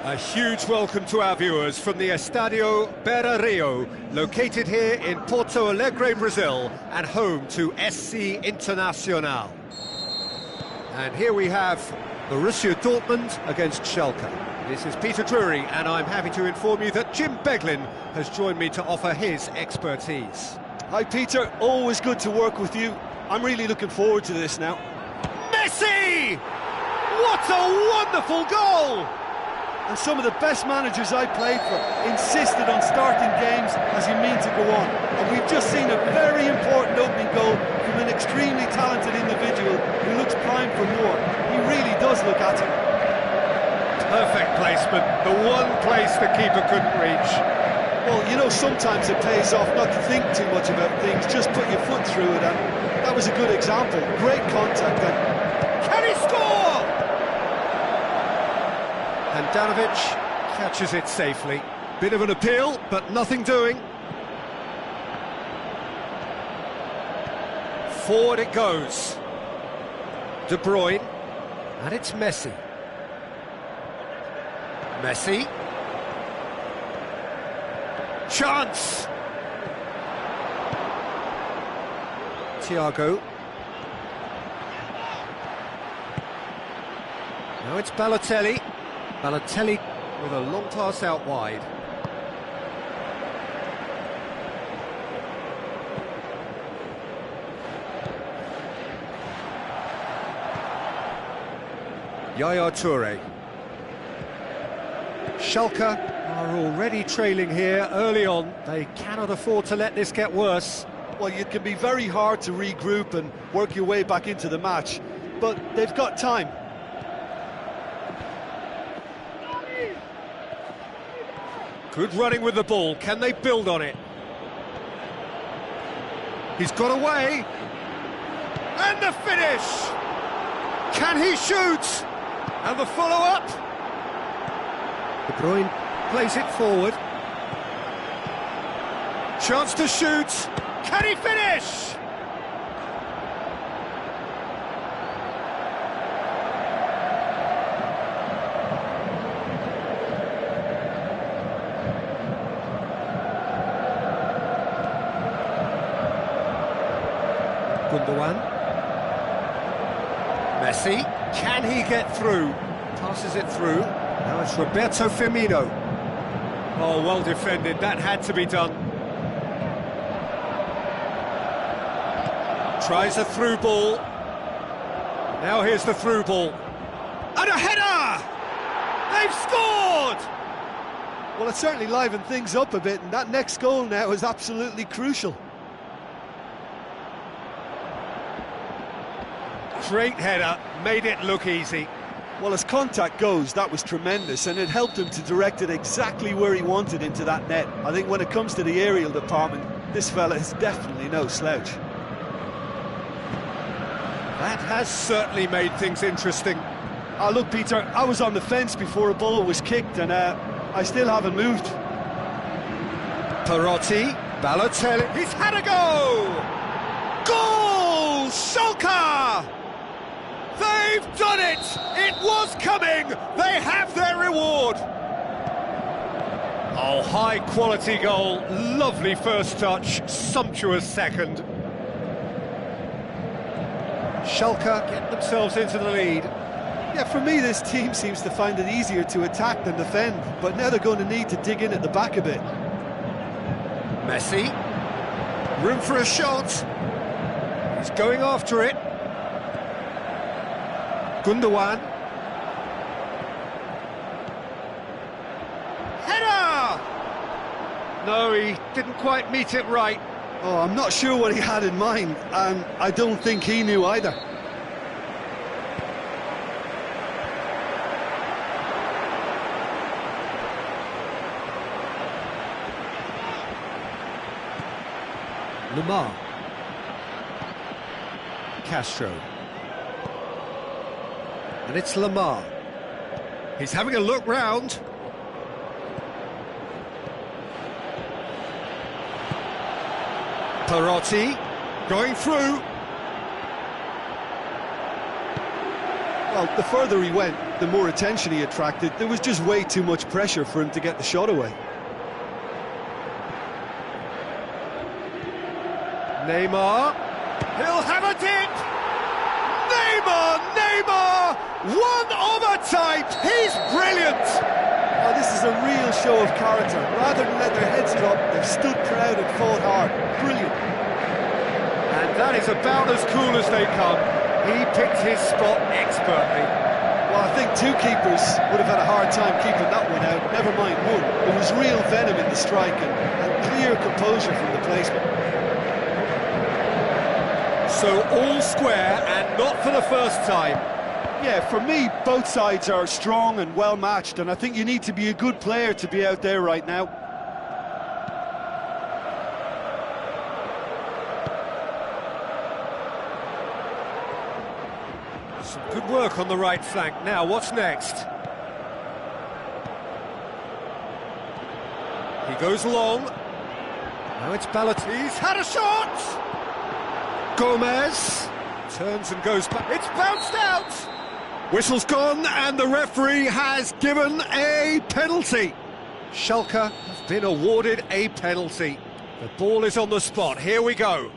A huge welcome to our viewers from the Estadio Beira Rio, located here in Porto Alegre, Brazil, and home to SC Internacional. And here we have Borussia Dortmund against Schalke. This is Peter Drury, and I'm happy to inform you that Jim Beglin has joined me to offer his expertise. Hi Peter, always good to work with you. I'm really looking forward to this now. Messi! What a wonderful goal! And some of the best managers I played for insisted on starting games as you mean to go on. And we've just seen a very important opening goal from an extremely talented individual who looks primed for more. He really does look at it. Perfect placement, the one place the keeper couldn't reach. Well, you know, sometimes it pays off not to think too much about things, just put your foot through it, and that was a good example. Great contact then. Can he score? And Danovic catches it safely. Bit of an appeal, but nothing doing. Forward it goes. De Bruyne, and it's Messi. Messi. Chance! Thiago. Now it's Balotelli. Balotelli with a long pass out wide. Yaya Toure. Schalke are already trailing here early on. They cannot afford to let this get worse. Well, it can be very hard to regroup and work your way back into the match, but they've got time. Good running with the ball. Can they build on it? He's got away. And the finish! Can he shoot? And the follow-up? De Bruyne plays it forward. Chance to shoot. Can he finish? Gundogan. Messi, can he get through? Passes it through. Now it's Roberto Firmino. Oh, well defended, that had to be done. Tries a through ball. Now here's the through ball. And a header! They've scored! Well, it certainly livened things up a bit, and that next goal now is absolutely crucial. Great header, made it look easy. Well, as contact goes, that was tremendous, and it helped him to direct it exactly where he wanted into that net. I think when it comes to the aerial department, this fella is definitely no slouch. That has certainly made things interesting. Look, Peter, I was on the fence before a ball was kicked, and I still haven't moved. Perotti, Balotelli, he's had a go! Goal! Schalke! They've done it! It was coming! They have their reward! Oh, high-quality goal, lovely first touch, sumptuous second. Schalke get themselves into the lead. Yeah, for me, this team seems to find it easier to attack than defend, but now they're going to need to dig in at the back a bit. Messi, room for a shot. He's going after it. Gundogan. Header! No, he didn't quite meet it right. Oh, I'm not sure what he had in mind, and I don't think he knew either. Lamar. Castro. And it's Lamar. He's having a look round. Perotti going through. Well, the further he went, the more attention he attracted. There was just way too much pressure for him to get the shot away. Neymar, he'll have a dip! Neymar! One of a type! He's brilliant! Oh, this is a real show of character. Rather than let their heads drop, they've stood proud and fought hard. Brilliant. And that is about as cool as they come. He picked his spot expertly. Well, I think two keepers would have had a hard time keeping that one out, never mind one. There was real venom in the strike and clear composure from the placement. So all square and not for the first time. Yeah, for me, both sides are strong and well matched, and I think you need to be a good player to be out there right now. Some good work on the right flank. Now, what's next? He goes long. Now it's Balotelli. He's had a shot! Gomez turns and goes back. It's bounced out! Whistle's gone, and the referee has given a penalty. Schalke have been awarded a penalty. The ball is on the spot. Here we go.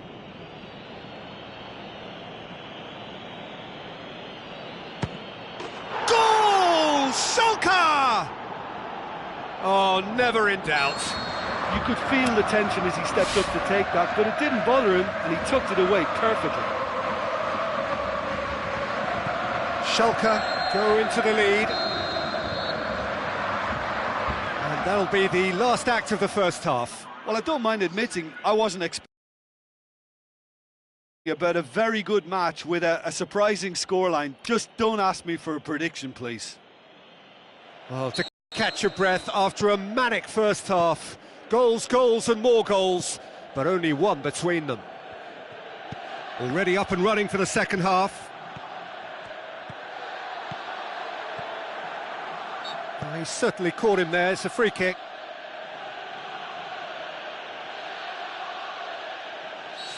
Goal! Schalke! Oh, never in doubt. You could feel the tension as he stepped up to take that, but it didn't bother him, and he tucked it away perfectly. Schalke go into the lead. And that'll be the last act of the first half. Well, I don't mind admitting I wasn't expecting about a very good match with a surprising scoreline. Just don't ask me for a prediction, please. Well, to catch your breath after a manic first half. Goals, goals and more goals, but only one between them. Already up and running for the second half. He certainly caught him there. It's a free kick.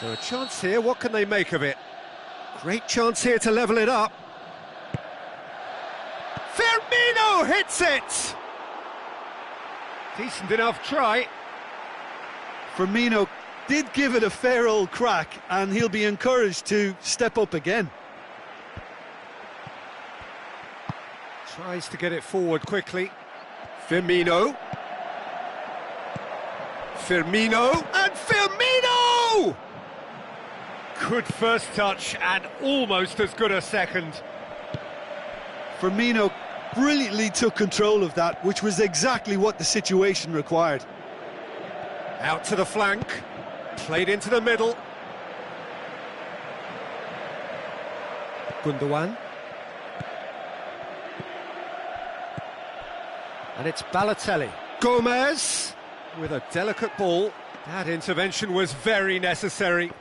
So a chance here. What can they make of it? Great chance here to level it up. Firmino hits it! Decent enough try. Firmino did give it a fair old crack, and he'll be encouraged to step up again. Tries to get it forward quickly. Firmino. And Firmino! Good first touch and almost as good a second. Firmino brilliantly took control of that, which was exactly what the situation required. Out to the flank, played into the middle. Gundogan. And it's Balotelli. Gomez with a delicate ball. That intervention was very necessary.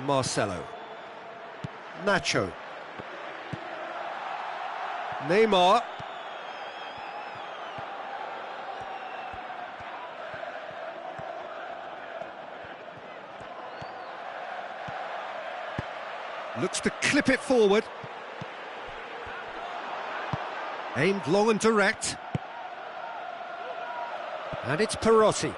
Marcelo. Nacho. Neymar. Looks to clip it forward. Aimed long and direct. And it's Perotti.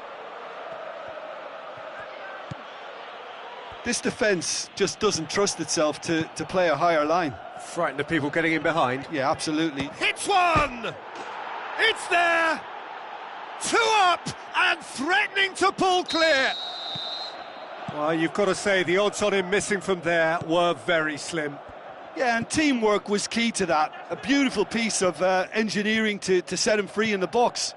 This defence just doesn't trust itself to play a higher line. Frightened of people getting in behind. Yeah, absolutely. Hits one! It's there! Two up and threatening to pull clear! Well, you've got to say the odds on him missing from there were very slim. Yeah, and teamwork was key to that. A beautiful piece of engineering to set him free in the box.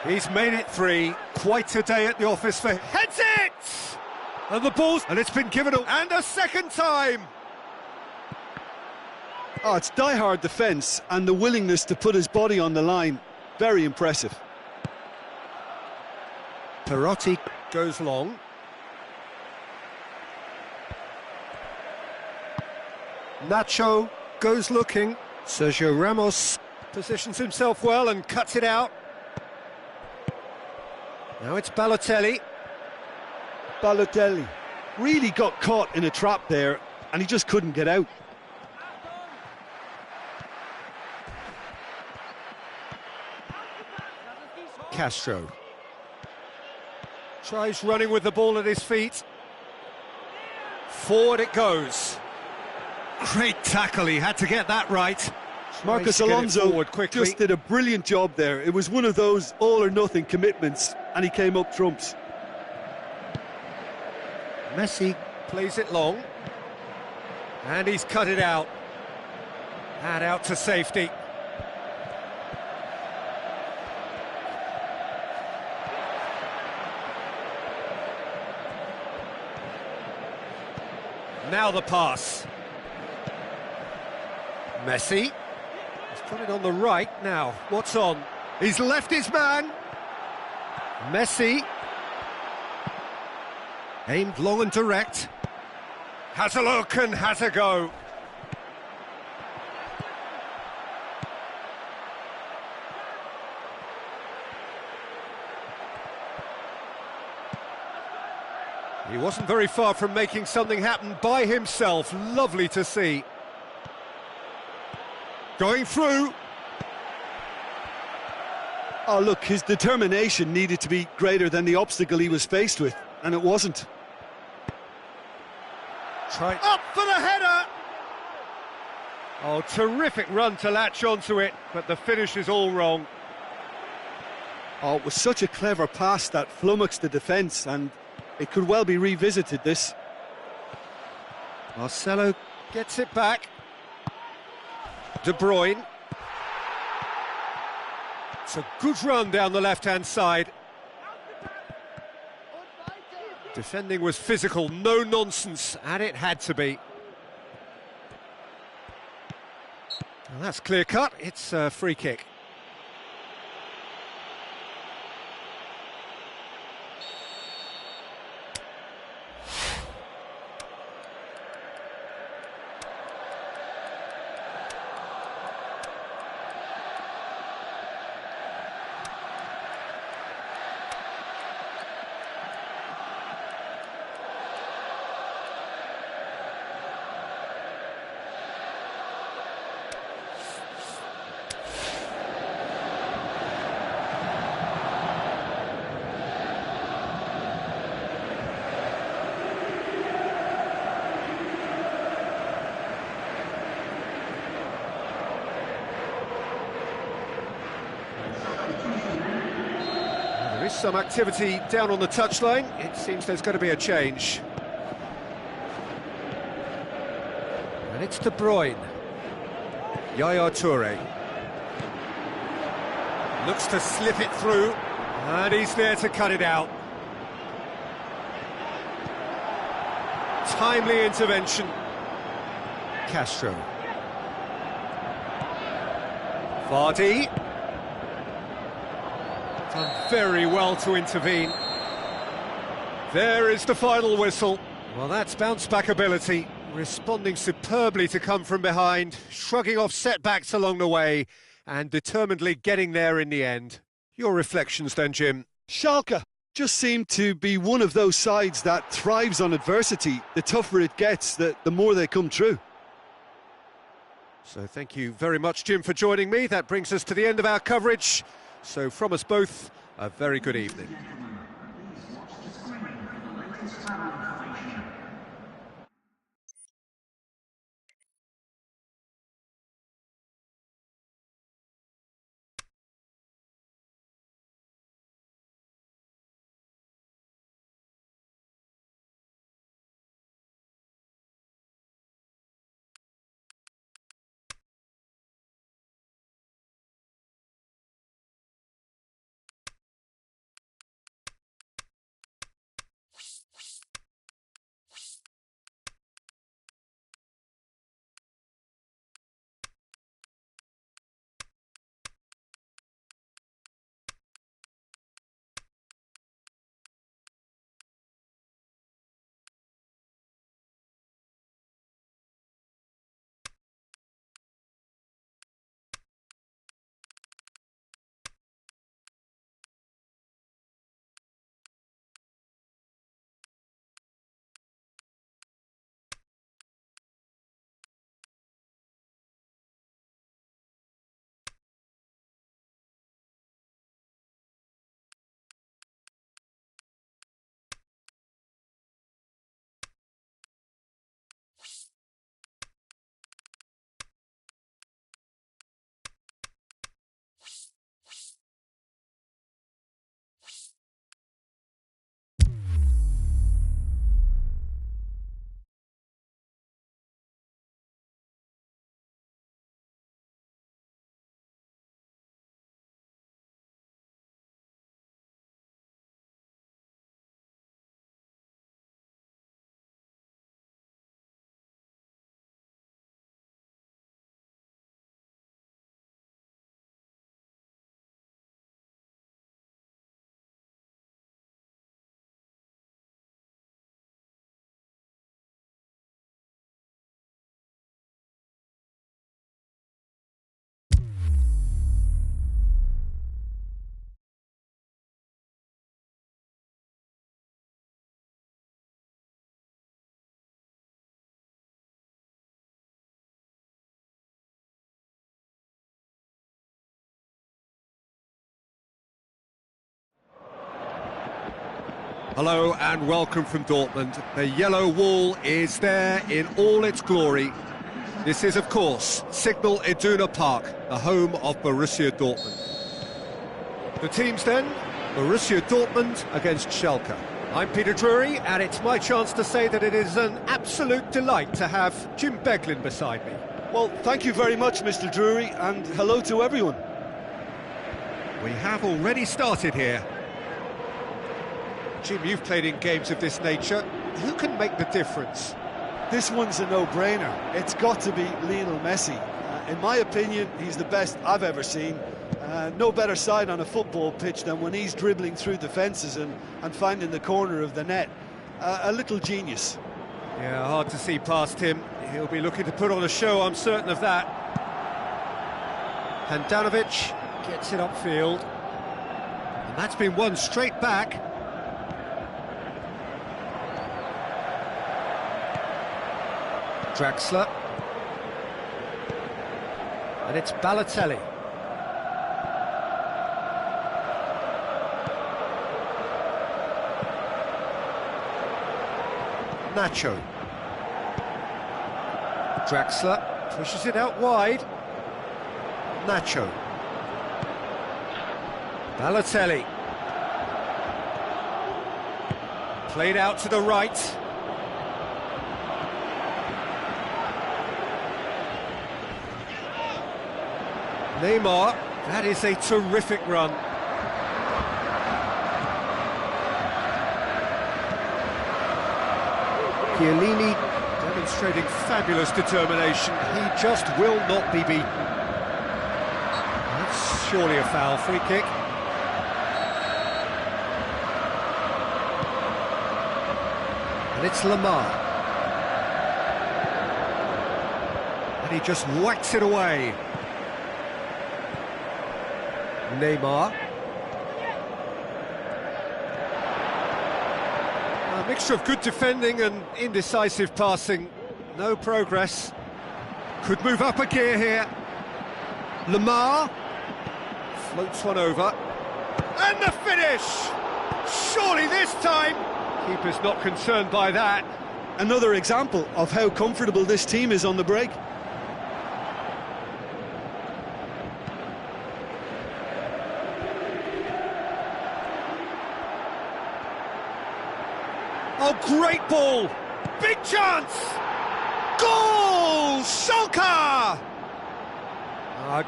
He's made it three. Quite a day at the office for... Heads it! And the ball's... And it's been given... And a second time! Oh, it's die-hard defence and the willingness to put his body on the line. Very impressive. Perotti goes long. Nacho goes looking. Sergio Ramos positions himself well and cuts it out. Now it's Balotelli. Balotelli really got caught in a trap there, and he just couldn't get out. Castro tries running with the ball at his feet. Forward it goes. Great tackle, he had to get that right. Marcus Alonso just did a brilliant job there. It was one of those all-or-nothing commitments, and he came up trumps. Messi plays it long, and he's cut it out. And out to safety. Now the pass. Messi. He's put it on the right now. What's on? He's left his man. Messi. Aimed long and direct. Has a look and has a go. He wasn't very far from making something happen by himself. Lovely to see. Going through. Oh, look, his determination needed to be greater than the obstacle he was faced with, and it wasn't. Try up for the header! Oh, terrific run to latch onto it, but the finish is all wrong. Oh, it was such a clever pass that flummoxed the defence, and it could well be revisited, this. Marcelo gets it back. De Bruyne. It's a good run down the left-hand side. Defending was physical, no nonsense, and it had to be. Well, that's clear-cut, it's a free kick. There is some activity down on the touchline. It seems there's going to be a change. And it's De Bruyne. Yaya Toure. Looks to slip it through. And he's there to cut it out. Timely intervention. Castro. Vardy. Done very well to intervene. There is the final whistle. Well, that's bounce-back ability, responding superbly to come from behind, shrugging off setbacks along the way, and determinedly getting there in the end. Your reflections then, Jim? Schalke just seemed to be one of those sides that thrives on adversity. The tougher it gets, the more they come true. So thank you very much, Jim, for joining me. That brings us to the end of our coverage. So from us both, a very good evening. Please watch the screen for the latest travel information. Hello and welcome from Dortmund. The yellow wall is there in all its glory. This is, of course, Signal Iduna Park, the home of Borussia Dortmund. The teams then, Borussia Dortmund against Schalke. I'm Peter Drury, and it's my chance to say that it is an absolute delight to have Jim Beglin beside me. Well, thank you very much, Mr. Drury, and hello to everyone. We have already started here. Jim, you've played in games of this nature. Who can make the difference? This one's a no-brainer. It's got to be Lionel Messi. In my opinion, he's the best I've ever seen. No better side on a football pitch than when he's dribbling through defences and finding the corner of the net. A little genius. Yeah, hard to see past him. He'll be looking to put on a show, I'm certain of that. Handanovic gets it upfield. And that's been won straight back. Draxler. And it's Balotelli. Nacho. Draxler pushes it out wide. Nacho. Balotelli. Played out to the right. Neymar, that is a terrific run. Chiellini demonstrating fabulous determination. He just will not be beaten. That's surely a foul. Free kick. And it's Lamar. And he just whacks it away. Neymar. A mixture of good defending and indecisive passing. No progress. Could move up a gear here. Lamar floats one over. And the finish! Surely this time! Keeper's not concerned by that. Another example of how comfortable this team is on the break. Oh, great ball! Big chance! Goal! Schalke!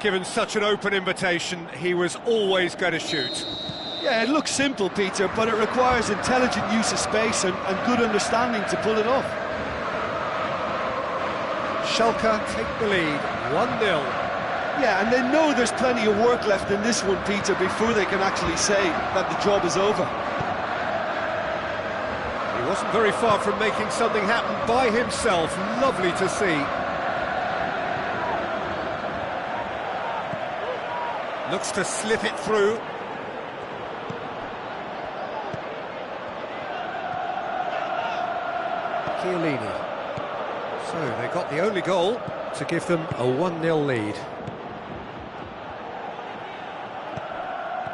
Given such an open invitation, he was always going to shoot. Yeah, it looks simple, Peter, but it requires intelligent use of space and good understanding to pull it off. Schalke take the lead, 1-0. Yeah, and they know there's plenty of work left in this one, Peter, before they can actually say that the job is over. He wasn't very far from making something happen by himself. Lovely to see. Looks to slip it through. Chiellini. So they got the only goal to give them a 1-0 lead.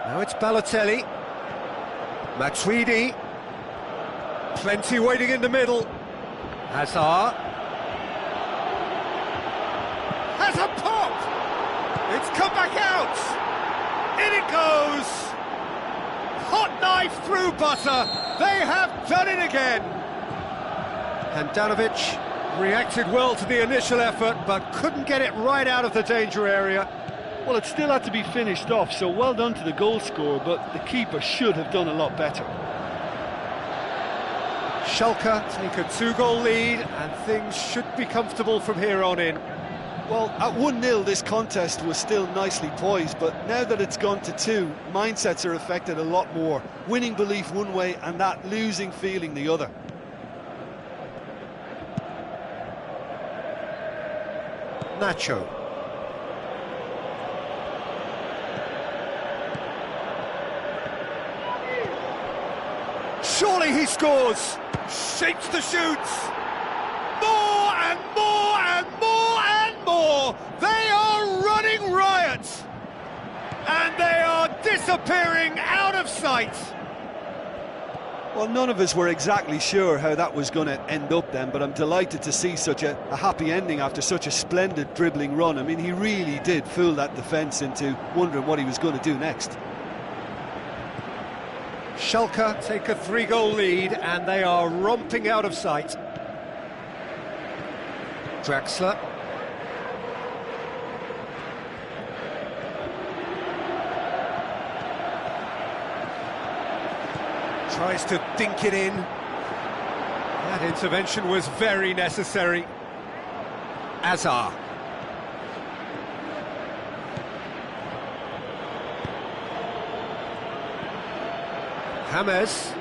Now it's Balotelli. Matuidi. Plenty waiting in the middle. Hazard. Has a pop! It's come back out! In it goes! Hot knife through butter! They have done it again! Handanovic reacted well to the initial effort, but couldn't get it right out of the danger area. Well, it still had to be finished off, so well done to the goal scorer, but the keeper should have done a lot better. Schalke take a 2-goal lead, and things should be comfortable from here on in. Well, at 1-0 this contest was still nicely poised, but now that it's gone to 2, mindsets are affected a lot more. Winning belief one way and that losing feeling the other. Nacho. Surely he scores! Shapes the shoots! More and more and more and more! They are running riot! And they are disappearing out of sight! Well, none of us were exactly sure how that was going to end up then, but I'm delighted to see such a happy ending after such a splendid dribbling run. I mean, he really did fool that defence into wondering what he was going to do next. Schalke take a 3-goal lead and they are romping out of sight. Draxler. Tries to dink it in. That intervention was very necessary. Azar. James.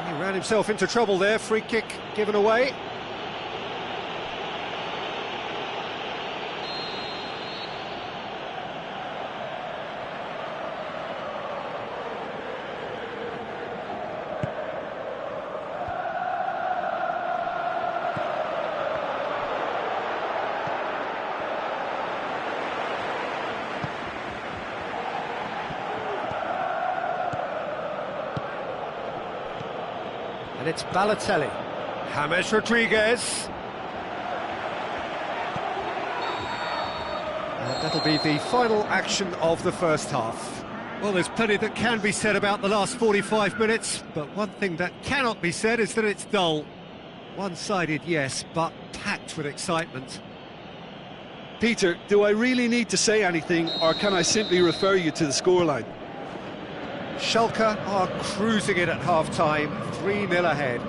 He ran himself into trouble there. Free kick given away. And it's Balotelli. James Rodriguez. And that'll be the final action of the first half. Well, there's plenty that can be said about the last 45 minutes, but one thing that cannot be said is that it's dull. One-sided, yes, but packed with excitement. Peter, do I really need to say anything, or can I simply refer you to the scoreline? Schalke are cruising it at half-time, 3-0 ahead.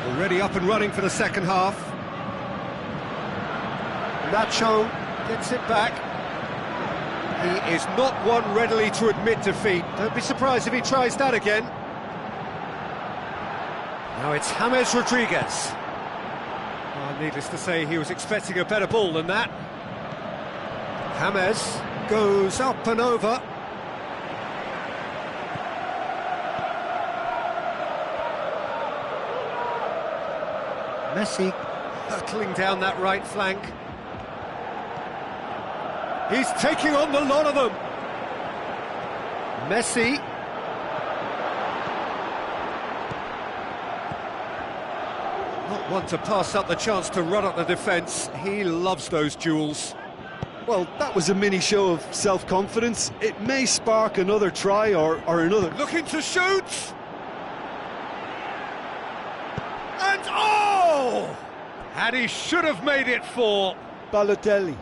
Already up and running for the second half. Nacho gets it back. He is not one readily to admit defeat. Don't be surprised if he tries that again. Now it's James Rodriguez. Well, needless to say, he was expecting a better ball than that. James goes up and over. Messi hurtling down that right flank. He's taking on the lot of them. Messi. Not one to pass up the chance to run up the defence. He loves those duels. Well, that was a mini show of self-confidence. It may spark another try or another. Looking to shoot! And oh! And he should have made it 4. Balotelli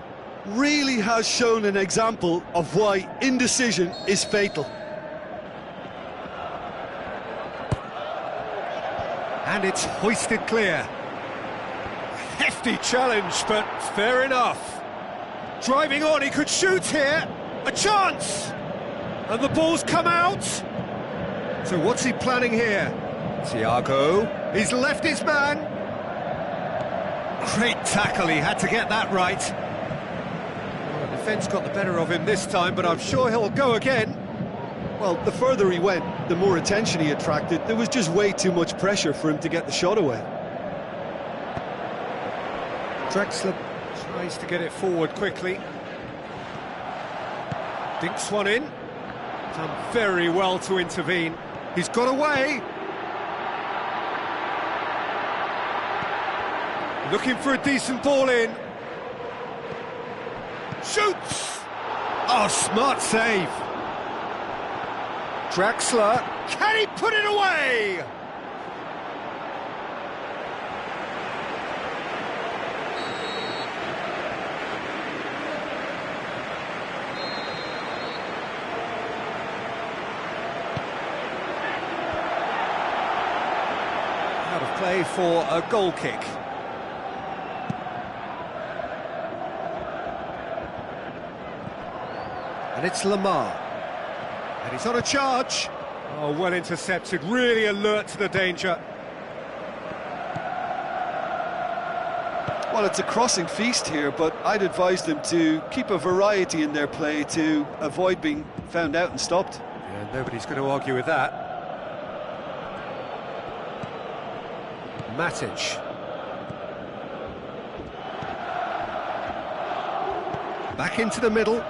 really has shown an example of why indecision is fatal. And it's hoisted clear. Hefty challenge, but fair enough. Driving on, he could shoot here. A chance! And the ball's come out. So what's he planning here? Thiago, he's left his man. Great tackle, he had to get that right. Well, the defence got the better of him this time, but I'm sure he'll go again. Well, the further he went, the more attention he attracted. There was just way too much pressure for him to get the shot away. Draxler tries to get it forward quickly. Dinks one in. Done very well to intervene. He's got away. Looking for a decent ball in. Shoots! Oh, smart save. Draxler, can he put it away? Out of play for a goal kick. And it's Lamar. And he's on a charge. Oh, well intercepted, really alert to the danger. Well, it's a crossing feast here, but I'd advise them to keep a variety in their play to avoid being found out and stopped. Yeah, nobody's going to argue with that. Matic. Back into the middle.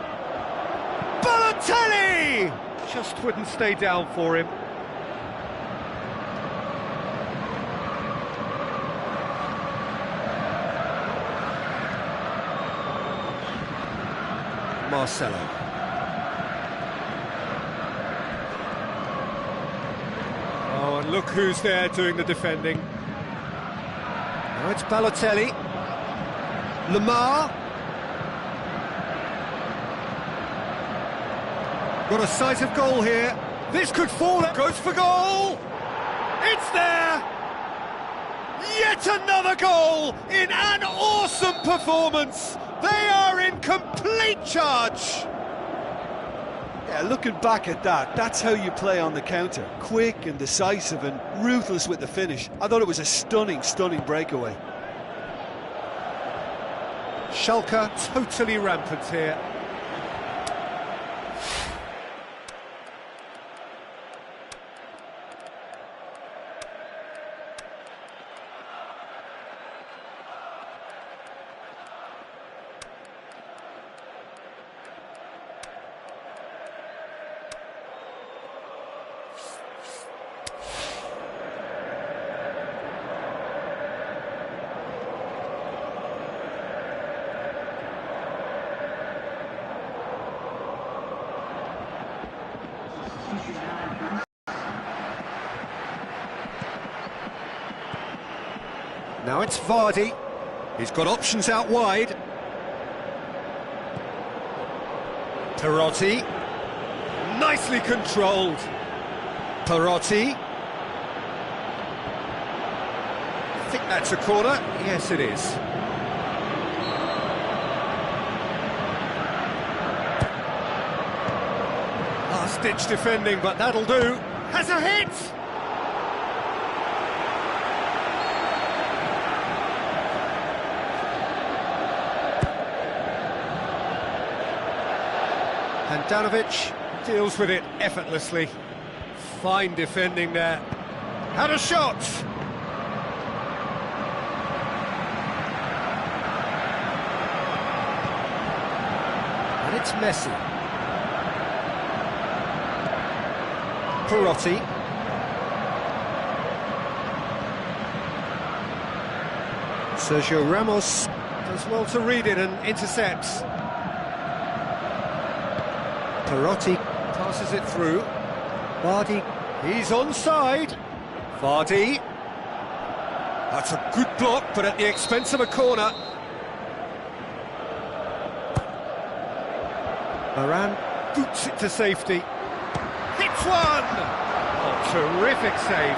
Balotelli! just wouldn't stay down for him. Marcelo. Oh, and look who's there doing the defending. Now it's Balotelli. Lamar. Got a sight of goal here. This could fall. Goes for goal. It's there. Yet another goal in an awesome performance. They are in complete charge. Yeah, looking back at that, that's how you play on the counter. Quick and decisive and ruthless with the finish. I thought it was a stunning, stunning breakaway. Schalke totally rampant here. Now it's Vardy. He's got options out wide. Perotti. Nicely controlled. Perotti. I think that's a corner. Yes, it is. Last-ditch defending, but that'll do. Has a hit! Handanovic deals with it effortlessly. Fine defending there. Had a shot! And it's Messi. Perotti. Sergio Ramos does well to read it and intercepts. Perotti passes it through. Vardy, he's onside. Vardy. That's a good block, but at the expense of a corner. Varane boots it to safety. Hits one! Oh, terrific save.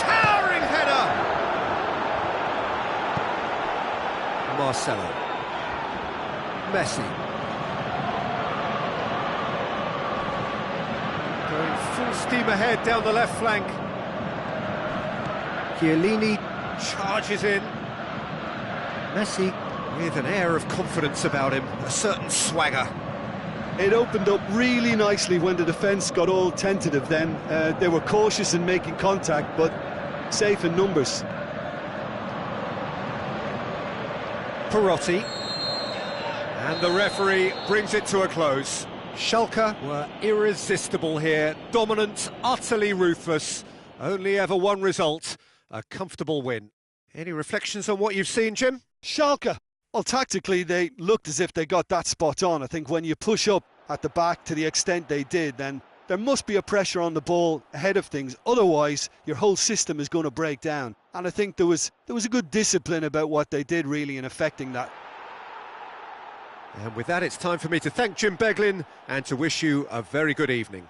Towering header! Marcelo. Messi. Going full steam ahead down the left flank. Chiellini charges in. Messi with an air of confidence about him, a certain swagger. It opened up really nicely when the defence got all tentative then. They were cautious in making contact, but safe in numbers. Perotti. And the referee brings it to a close. Schalke were irresistible here, dominant, utterly ruthless. Only ever one result, a comfortable win. Any reflections on what you've seen, Jim? Schalke, well, tactically they looked as if they got that spot on. I think when you push up at the back to the extent they did, then there must be a pressure on the ball ahead of things. Otherwise, your whole system is going to break down. And I think there was a good discipline about what they did really in affecting that. And with that, it's time for me to thank Jim Beglin and to wish you a very good evening.